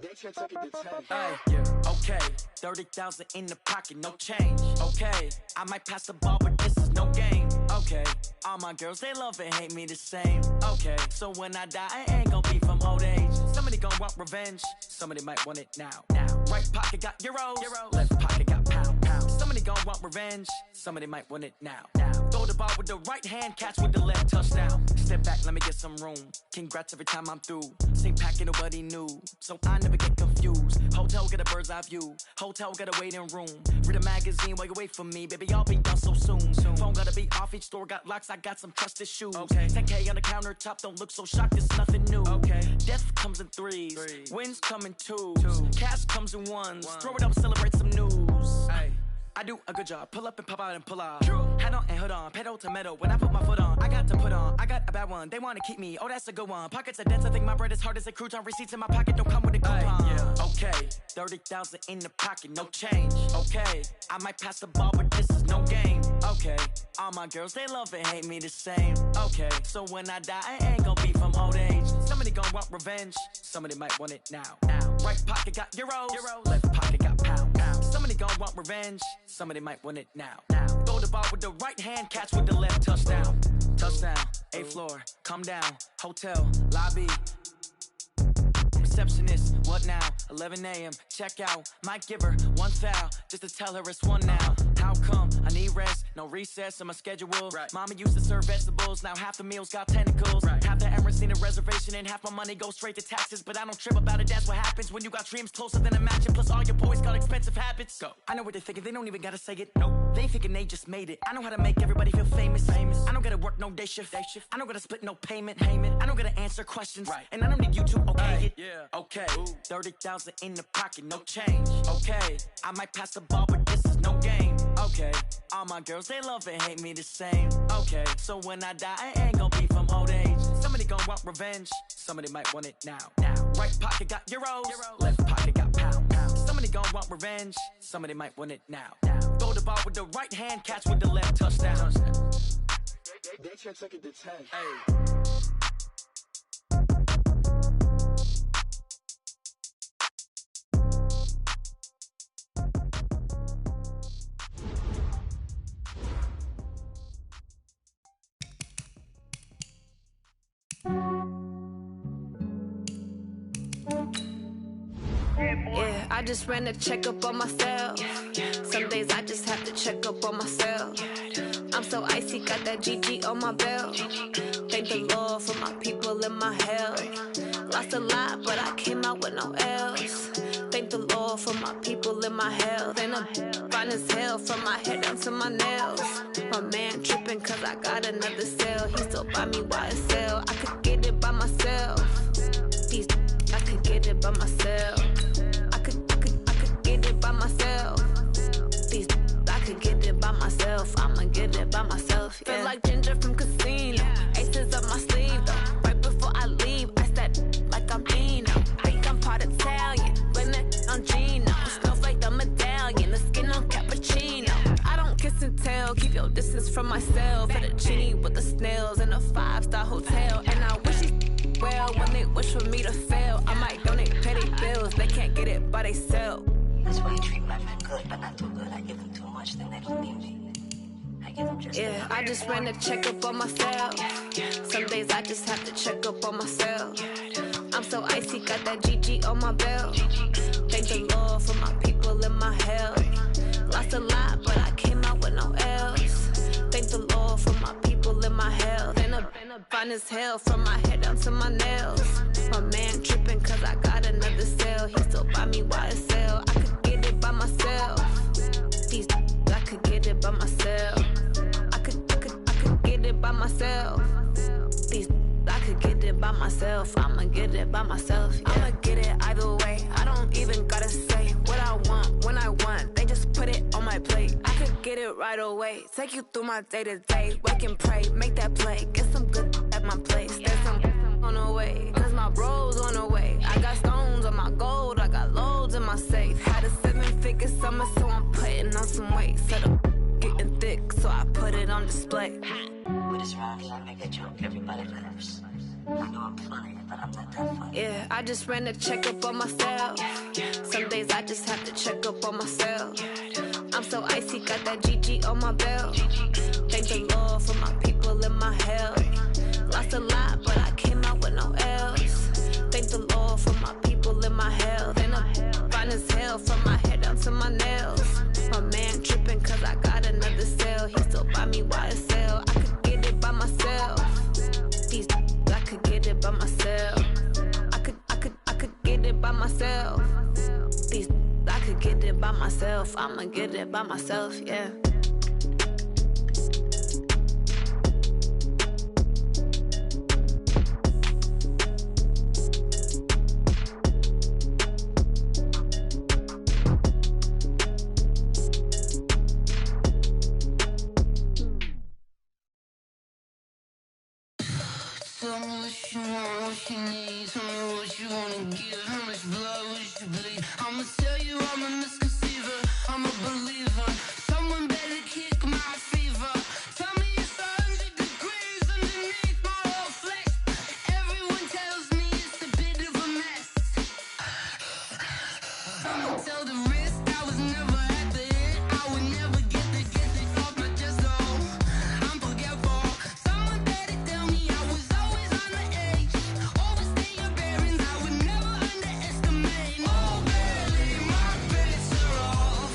Hey, yeah. Okay, 30,000 in the pocket, no change. Okay, I might pass the ball, but this is no game. Okay, all my girls, they love and hate me the same. Okay, so when I die, I ain't gon' be from old age. Somebody gon' want revenge, somebody might want it now. Right pocket got euros, left pocket got pound. Somebody gon' want revenge, somebody might want it now. Throw the ball with the right hand, catch with the left, touchdown. Step back, let me get some room. Congrats every time I'm through. Same packet, nobody knew, so I never get confused. Hotel get a bird's eye view. Hotel get a waiting room. Read a magazine while you wait for me, baby. I'll be done so soon. Phone gotta be off. Each store got locks. I got some trusted shoes. 10K on the countertop. Don't look so shocked. It's nothing new. Death comes in threes. Wins come in twos. Cash comes in ones. Throw it up, celebrate some news. I do a good job. Pull up and pop out and pull out. Head on and hood on. Pedal to metal. When I put my foot on, I got to put on. I got a bad one. They want to keep me. Oh, that's a good one. Pockets are dense. I think my bread is hard as a crouton. Receipts in my pocket don't come with a coupon. Okay, 30,000 in the pocket, no change. Okay, I might pass the ball, but this is no game. Okay, all my girls, they love and hate me the same. Okay, so when I die, I ain't gon' be from old age. Somebody gon' want revenge. Somebody might want it now. Right pocket got euros. Left pocket got pound. Somebody gon' want revenge. Somebody might want it now. Throw the ball with the right hand, catch with the left, touchdown. Touchdown, 8th floor, come down, hotel, lobby. Receptionist, what now? 11 a.m., check out. Might give her one foul, just to tell her it's one now. How come? I need rest, no recess in my schedule. Mama used to serve vegetables, now half the meals got tentacles. Half the Emirates need a reservation and half my money goes straight to taxes. But I don't trip about it, that's what happens when you got dreams closer than a matching. Plus all your boys got expensive habits. Go. I know what they're thinking, they don't even gotta say it. Nope. They thinking they just made it. I know how to make everybody feel famous. I don't gotta work no day shift. I don't gotta split no payment. I don't gotta answer questions. And I don't need you to okay it. Okay, 30,000 in the pocket, no change. Okay, I might pass the ball, but this is no game. Okay, all my girls, they love and hate me the same. Okay, so when I die, I ain't gon' be from old age. Somebody gon' want revenge, somebody might want it now. Right pocket got euros, left pocket got pound. Somebody gon' want revenge. Somebody might want it now. Throw the ball with the right hand, catch with the left, touchdown. They took it to 10. Hey. Yeah, I just ran a checkup on myself. Some days I just have to check up on myself. I'm so icy, got that GG on my belt. Thank the Lord for my people in my health. Lost a lot, but I came out with no L's. Thank the Lord for my people in my health. And I'm fine as hell from my head down to my nails. My man tripping cause I got another cell. He still buy me YSL. I could get it by myself. These I could get it by myself. I could get it by myself. These I could get it by myself. I'ma get it by myself. Yeah. Feel like Ginger from Casino. Aces up my sleeve though. Right before I leave, I step like I'm Dino. Think I'm part Italian, blame it on Gino. Smells like the medallion, the skin on cappuccino. I don't kiss and tell, keep your distance from myself. Fettuccine with the snails in a 5-star hotel. And I wish he well when they wish for me to fail. I might donate petty bills, they can't get it by they self. That's why you treat my friend good, but not too good. I give them too much, then they don't need me. I give them just yeah, I just ran a checkup on myself. Some days I just have to check up on myself. I'm so icy, got that GG on my belt. Thank the Lord for my people in my health. Lost a lot, but I came out with no L's. Thank the Lord for my people in my health. And I'm fine as hell from my head down to my nails. My man tripping cause I got another cell. He still buy me YSL. I could get it by myself. These I could get it by myself. I could get it by myself. These I could get it by myself. I'ma get it by myself. Yeah. I'ma get it either way. I don't even gotta say what I want when I want. They just put it on my plate. I could get it right away. Take you through my day to day. Wake and pray, make that play. Get some good at my place. There's some on the way. Cause my bro's on the way. I got stones on my gold. I got loads in my safe. Had a 7-figure summer, so I'm putting on some weight. Set up getting thick, so I put it on display. With this round, I make a joke, everybody laughs. I know I'm funny, but I'm not that funny. Yeah, I just ran a checkup on myself. Some days I just have to check up on myself. I'm so icy, got that GG on my belt. Thank the Lord for my people in my health. Lost a lot, but I came out with no L's. Thank the Lord for my people in my health. And I'm fine as hell from my head down to my nails. My man tripping cause I got another cell. He still buy me YSL. I could get it by myself. These I could get it by myself. I could get it by myself. These I could get it by myself. I'ma get it by myself, yeah. Tell me what you want, what you need. Tell me what you wanna give. How much blood would you bleed? I'ma tell you I'm a misconceiver. I'm a believer. Someone better kick my fever. Tell me it's 100 degrees underneath my whole flesh. Everyone tells me it's a bit of a mess. I'ma tell the risk I was never at the end. I would never get the off my chest. Oh, I'm forgetful. Someone better tell me I was always on the edge. Overstay your bearings, I would never underestimate. Oh, barely my bets are off.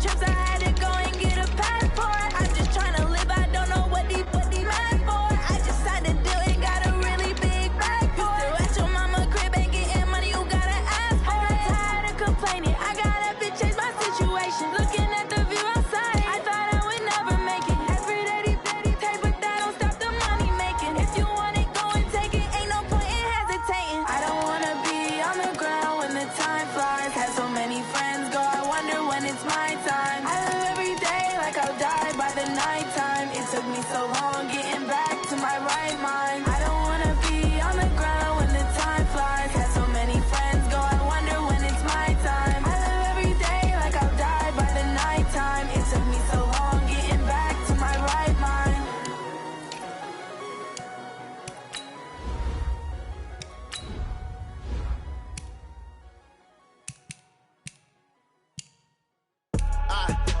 trips, I had to go and get a passport. I'm just trying to live, I don't know what these mad for. I just signed a deal and got a really big bag for it. At your mama crib ain't getting money, you gotta ask for it. I'm tired of complaining, I gotta bitch change my situation. Looking at the view outside, I thought I would never make it. Every day they pay, but that don't stop the money making. If you want it, go and take it, ain't no point in hesitating. I don't wanna be on the ground when the time flies. Had so many friends go, I wonder when it's my time. I live every day like I'll die by the nighttime. It took me so long getting back to my right mind. I don't wanna be on the ground when the time flies. Had so many friends go, I wonder when it's my time. I live every day like I'll die by the nighttime. It took me so long getting back to my right mind.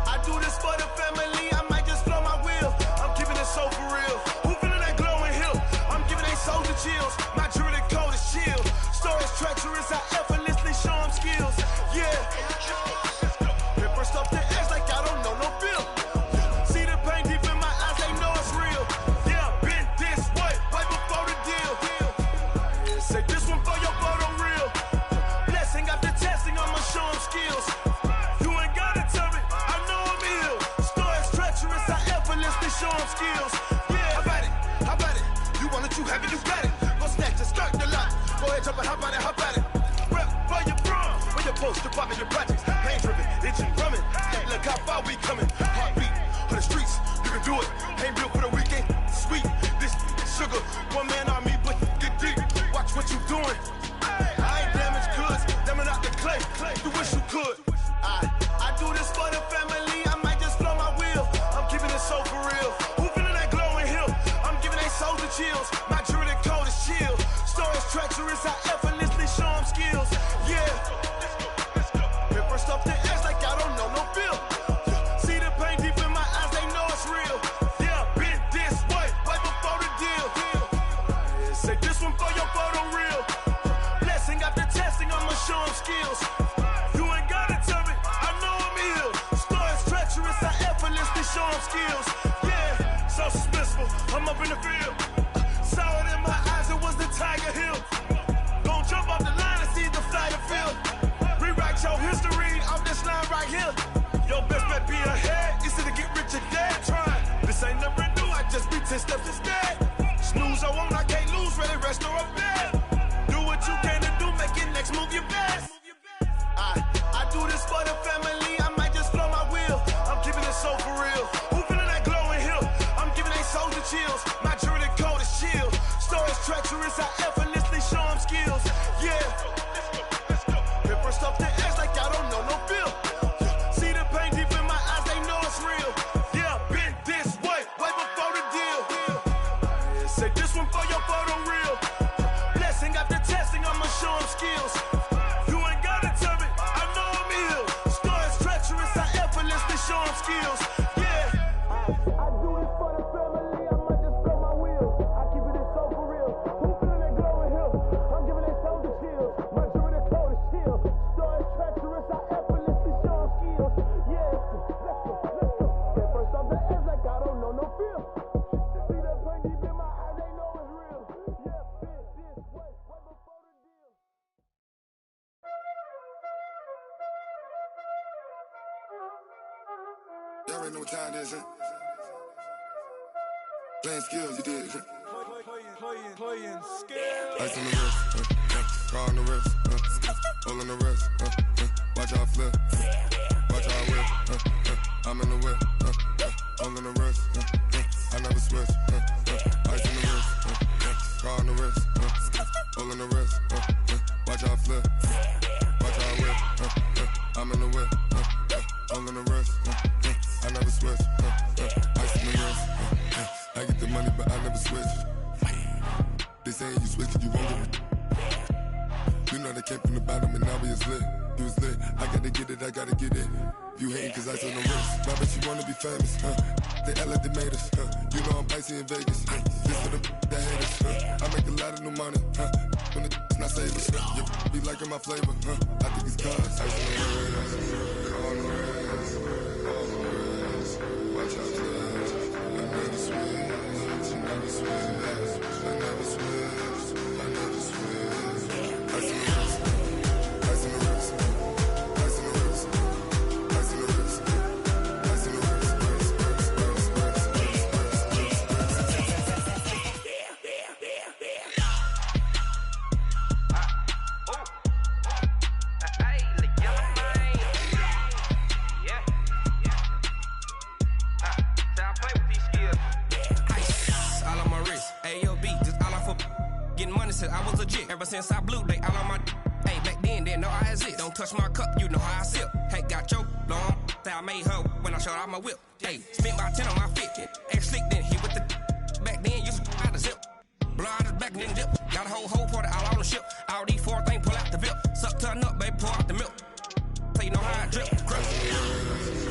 I do this for the family, I might just blow my wheel. I'm giving it so for real. Who feeling that glowing hill? I'm giving they soldier chills. My jewelry code is chill. Stories treacherous, I effortlessly show them skills. Yeah. Paper stuff to edge like I don't know no bill. See the pain deep in my eyes, they know it's real. Yeah, been this way, way before the deal. Say this one for your photo real. Blessing after testing, I'ma show them skills. You ain't gotta tell me, I know I'm ill. Stories treacherous, I effortlessly show them skills. Yeah, how about it? How about it? You want it, you have it, you got it. Go snatch it, start the lot. Go ahead, jump it, hop on it, hop on it. Rep where you from, where you post to pop in your projects. Pain driven, itching, drumming. Look how far we coming. Heartbeat on the streets, you can do it. Ain't built for the weekend, sweet. This sugar, one man army, but get deep. Watch what you doing. I ain't damaged goods, them are not the clay. You wish you could. I do this for the family, I might just blow my wheel. I'm keeping it so for real. Who feeling that glowing hill? I'm giving they soldier chills. My jewelry code is chill. Stories treacherous, I effortlessly show them skills. Yeah. Paper stuff to edge like I don't know no bill. See the pain deep in my eyes, they know it's real. Yeah, been this way, way before the deal. Say this one for your photo real. Blessing after testing, I'ma show them skills. You ain't gotta tell me, I know I'm ill. Stories treacherous, I effortlessly show them skills. Yeah, so suspenseful, I'm up in the field. Saw it in my eyes, it was the Tiger Hill. Gon' jump off the line and see the flyer field. Rewrite your history off this line right here. Your best bet be ahead, easy to get rich or dead. Trying, this ain't never new, I just be 10 steps instead. Snooze I won't, I can't lose, ready, rest or up bed. Do what you can to do, make it next move your best. I do this for the family, I might just blow my wheel. I'm keeping it so for real. Who feeling that glowing hill? I'm giving they soldier chills. My jewelry code is chill. Stories treacherous, I effortlessly show them skills. Yeah. Paper stuff to edge like I don't know no bill. See the pain deep in my eyes, they know it's real. Yeah, been this way, way before the deal. Say this one for your photo real. Blessing after testing, I'ma show them skills. You ain't gotta tell me, I know I'm ill. Stories treacherous, I effortlessly show them skills. Yeah. I do this for the family, I might just blow my wheel. I keep it so for real. Who feeling that glowing hill? I'm giving they soldier chills. My jewelry code is chill. Stories treacherous, I effortlessly show them skills. Yeah. Let's go, let's go. Get first off the edge like I don't know no feel. See that pain deep in my eyes, they know it's real. Yeah, been this way, way before the deal. Y'all already know what time it is, huh? Playing skills, you did. Playing skills. Ice on the wrist, car on the wrist, hole on the wrist, watch how I flip, watch how I whip, I'm in the whip, hole on the wrist, I never switch, ice on the wrist, car on the wrist, hole on the wrist, watch how I flip, watch how I whip, I'm in the whip, hole on the wrist, I never switch, ice on the wrist, I get the money but I never switch. They saying you switch and you won't get it. You know they came from the bottom and now we is lit. You was lit, I gotta get it, I gotta get it. You hating cause ice on the wrist. My bitch, you wanna be famous, They act like they made us, You know I'm icy in Vegas, This for the that hate us, I make a lot of new money, When the not save us, You be liking my flavor, I think it's cause ice on the wrist, car on the wrist, touch my cup, you know how I sip. Hey, got your long, I made her when I showed out my whip. Hey, spent about 10 on my fit. Ex slick, then hit with the back then, used to out the zip. Blow out his back, then dip. Got a whole party all on the ship. All these 4 things, pull out the VIP. Suck, turn up, baby, pour out the milk. So you know how I drip. Crush.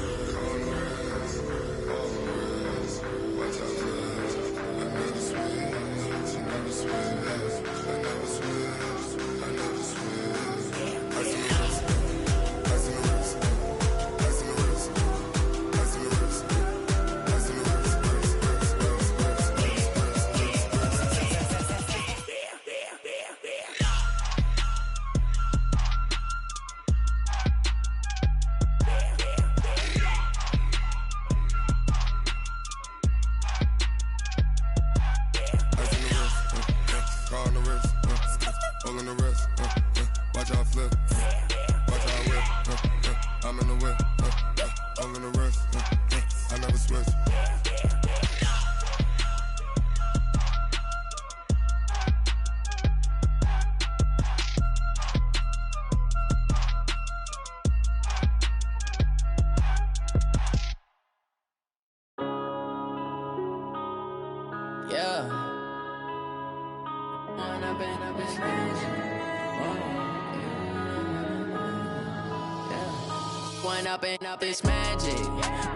Up it's magic.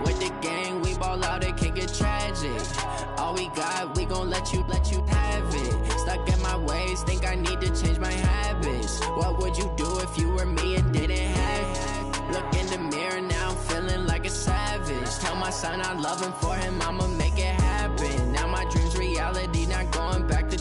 With the gang, we ball out, it can get tragic. All we got, we gon' let you have it. Stuck in my ways, think I need to change my habits. What would you do if you were me and didn't have it? Look in the mirror, now I'm feeling like a savage. Tell my son I love him, for him I'ma make it happen. Now my dream's reality, not going back to.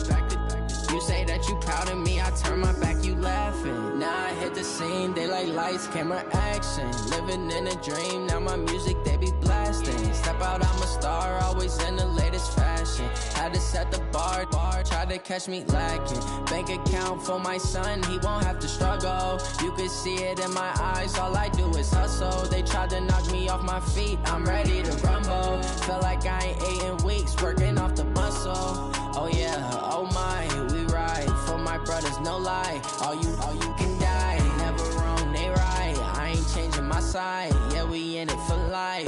You say that you proud of me, I turn my back, you laughing. Now I hit the scene, they like lights, camera, action. Living in a dream, now my music, they be blasting. Step out, I'm a star, always in the latest fashion. Had to set the bar, try to catch me lacking. Bank account for my son, he won't have to struggle. You can see it in my eyes, all I do is hustle. They tried to knock me off my feet, I'm ready to rumble. Feel like I ain't ate in weeks, working off the muscle. Oh yeah, oh my, we ride for my brothers, no lie. All you can die, never wrong, they right. I ain't changing my side, yeah, we in it for life.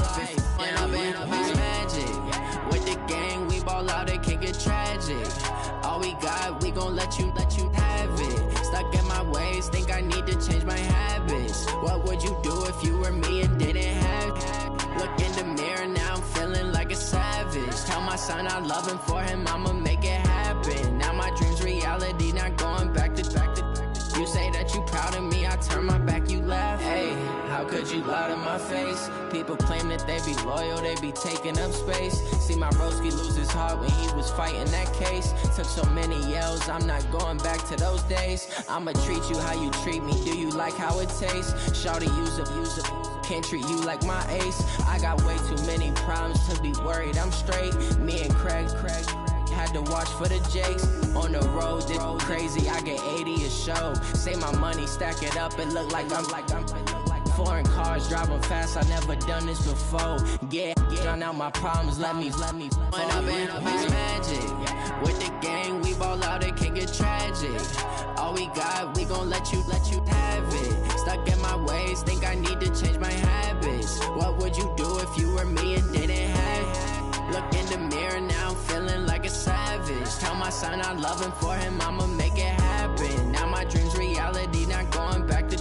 When I've been up, it's magic. With the gang, we ball out, it can get tragic. All we got, we gon' let you have it. Stuck in my ways, think I need to change my habits. What would you do if you were me and didn't have it? Look in the mirror, now I'm feeling like a savage. Tell my son I love him, for him I'ma make it happen. Now my dream's reality, not going back to. You say that you proud of me, I turn my back, you laugh. Hey, how could you lie to my face? People claim that they be loyal, they be taking up space. See my broski lose his heart when he was fighting that case. Took so many yells, I'm not going back to those days. I'ma treat you how you treat me, do you like how it tastes? Shawty, use it. Can't treat you like my ace. I got way too many problems to be worried, I'm straight. Me and Craig had to watch for the Jakes. On the road, this crazy, I get 80 a show. Say my money, stack it up, it look like I'm foreign cars, driving fast, I never done this before. Yeah, drown out my problems, let me. When I've been up, it's magic. With the gang, we ball out, it can get tragic. All we got, we gon' let you have it. Stuck in my ways, think I need to change my habits. What would you do if you were me and didn't have it? Look in the mirror, now I'm feeling like a savage. Tell my son I love him, for him I'ma make it happen. Now my dream's reality, not going back to.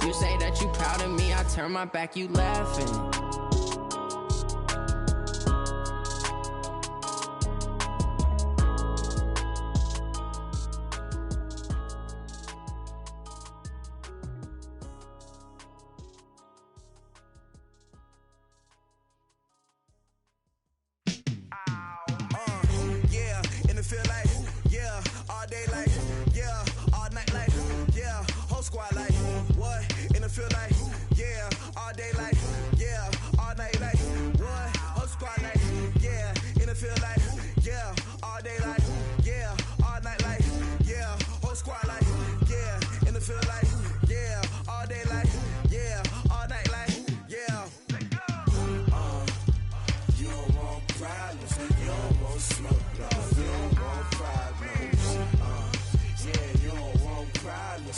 You say that you proud of me, I turn my back, you laughing.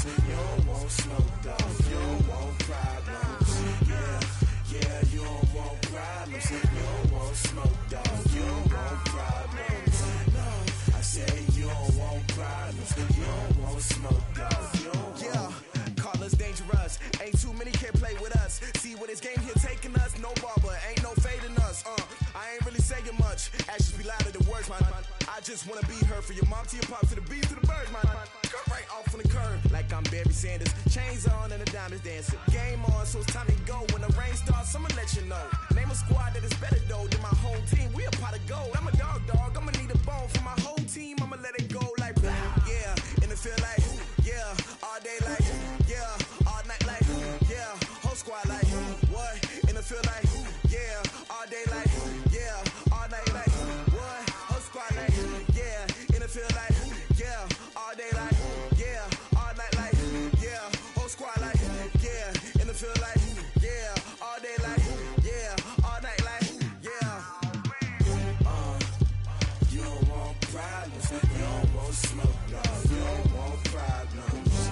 You don't want smoke, dog. many can't play with us. See where this game here taking us, no barber, ain't no fading us. I ain't really saying much. Actions be louder than words, man. I just wanna be heard from your mom to your pop to the beat to the birds, man. Cut right off on the curve, like I'm Barry Sanders. Chains on and the diamonds dancing. Game on, so it's time to go. When the rain starts, I'ma let you know. Name a squad that is better though than my whole team. We a pot of gold. I'm a dog. I'ma need a bone for my whole team. I'ma let it go like blah. Yeah, and it feel like yeah, all day like yeah, all night like yeah, whole squad like what? And it feel like yeah, all day like yeah, all night like what? Whole squad like yeah, and it feel like yeah, all day like yeah, all night like yeah, whole squad like yeah, and it feel like yeah, all day like yeah, all night like yeah. You don't want problems, you don't want smoke, dog. You don't want problems.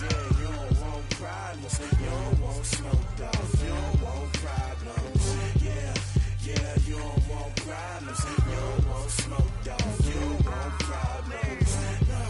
Yeah, you don't want problems, you don't want smoke, dog. You don't want problems. Yeah, you don't want problems, you don't want smoke, dog. You don't want problems. No,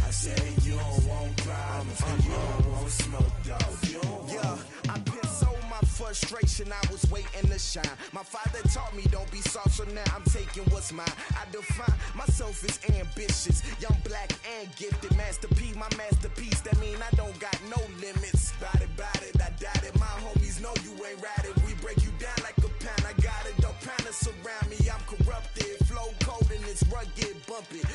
I said you don't want problems, you don't want smoke, dog. You don't want. Yeah, I've been so my frustration, I was waiting to shine. My father taught me don't be soft, so now I'm taking what's mine. I define myself as ambitious, young, black, and gifted. Master P, my masterpiece. That mean I don't got no limits. Bout it, I doubt it. My homies know you ain't ratted. We break you down like a pound. I got it, don't pound to surround me. I'm corrupted, flow cold and it's rugged, bump it.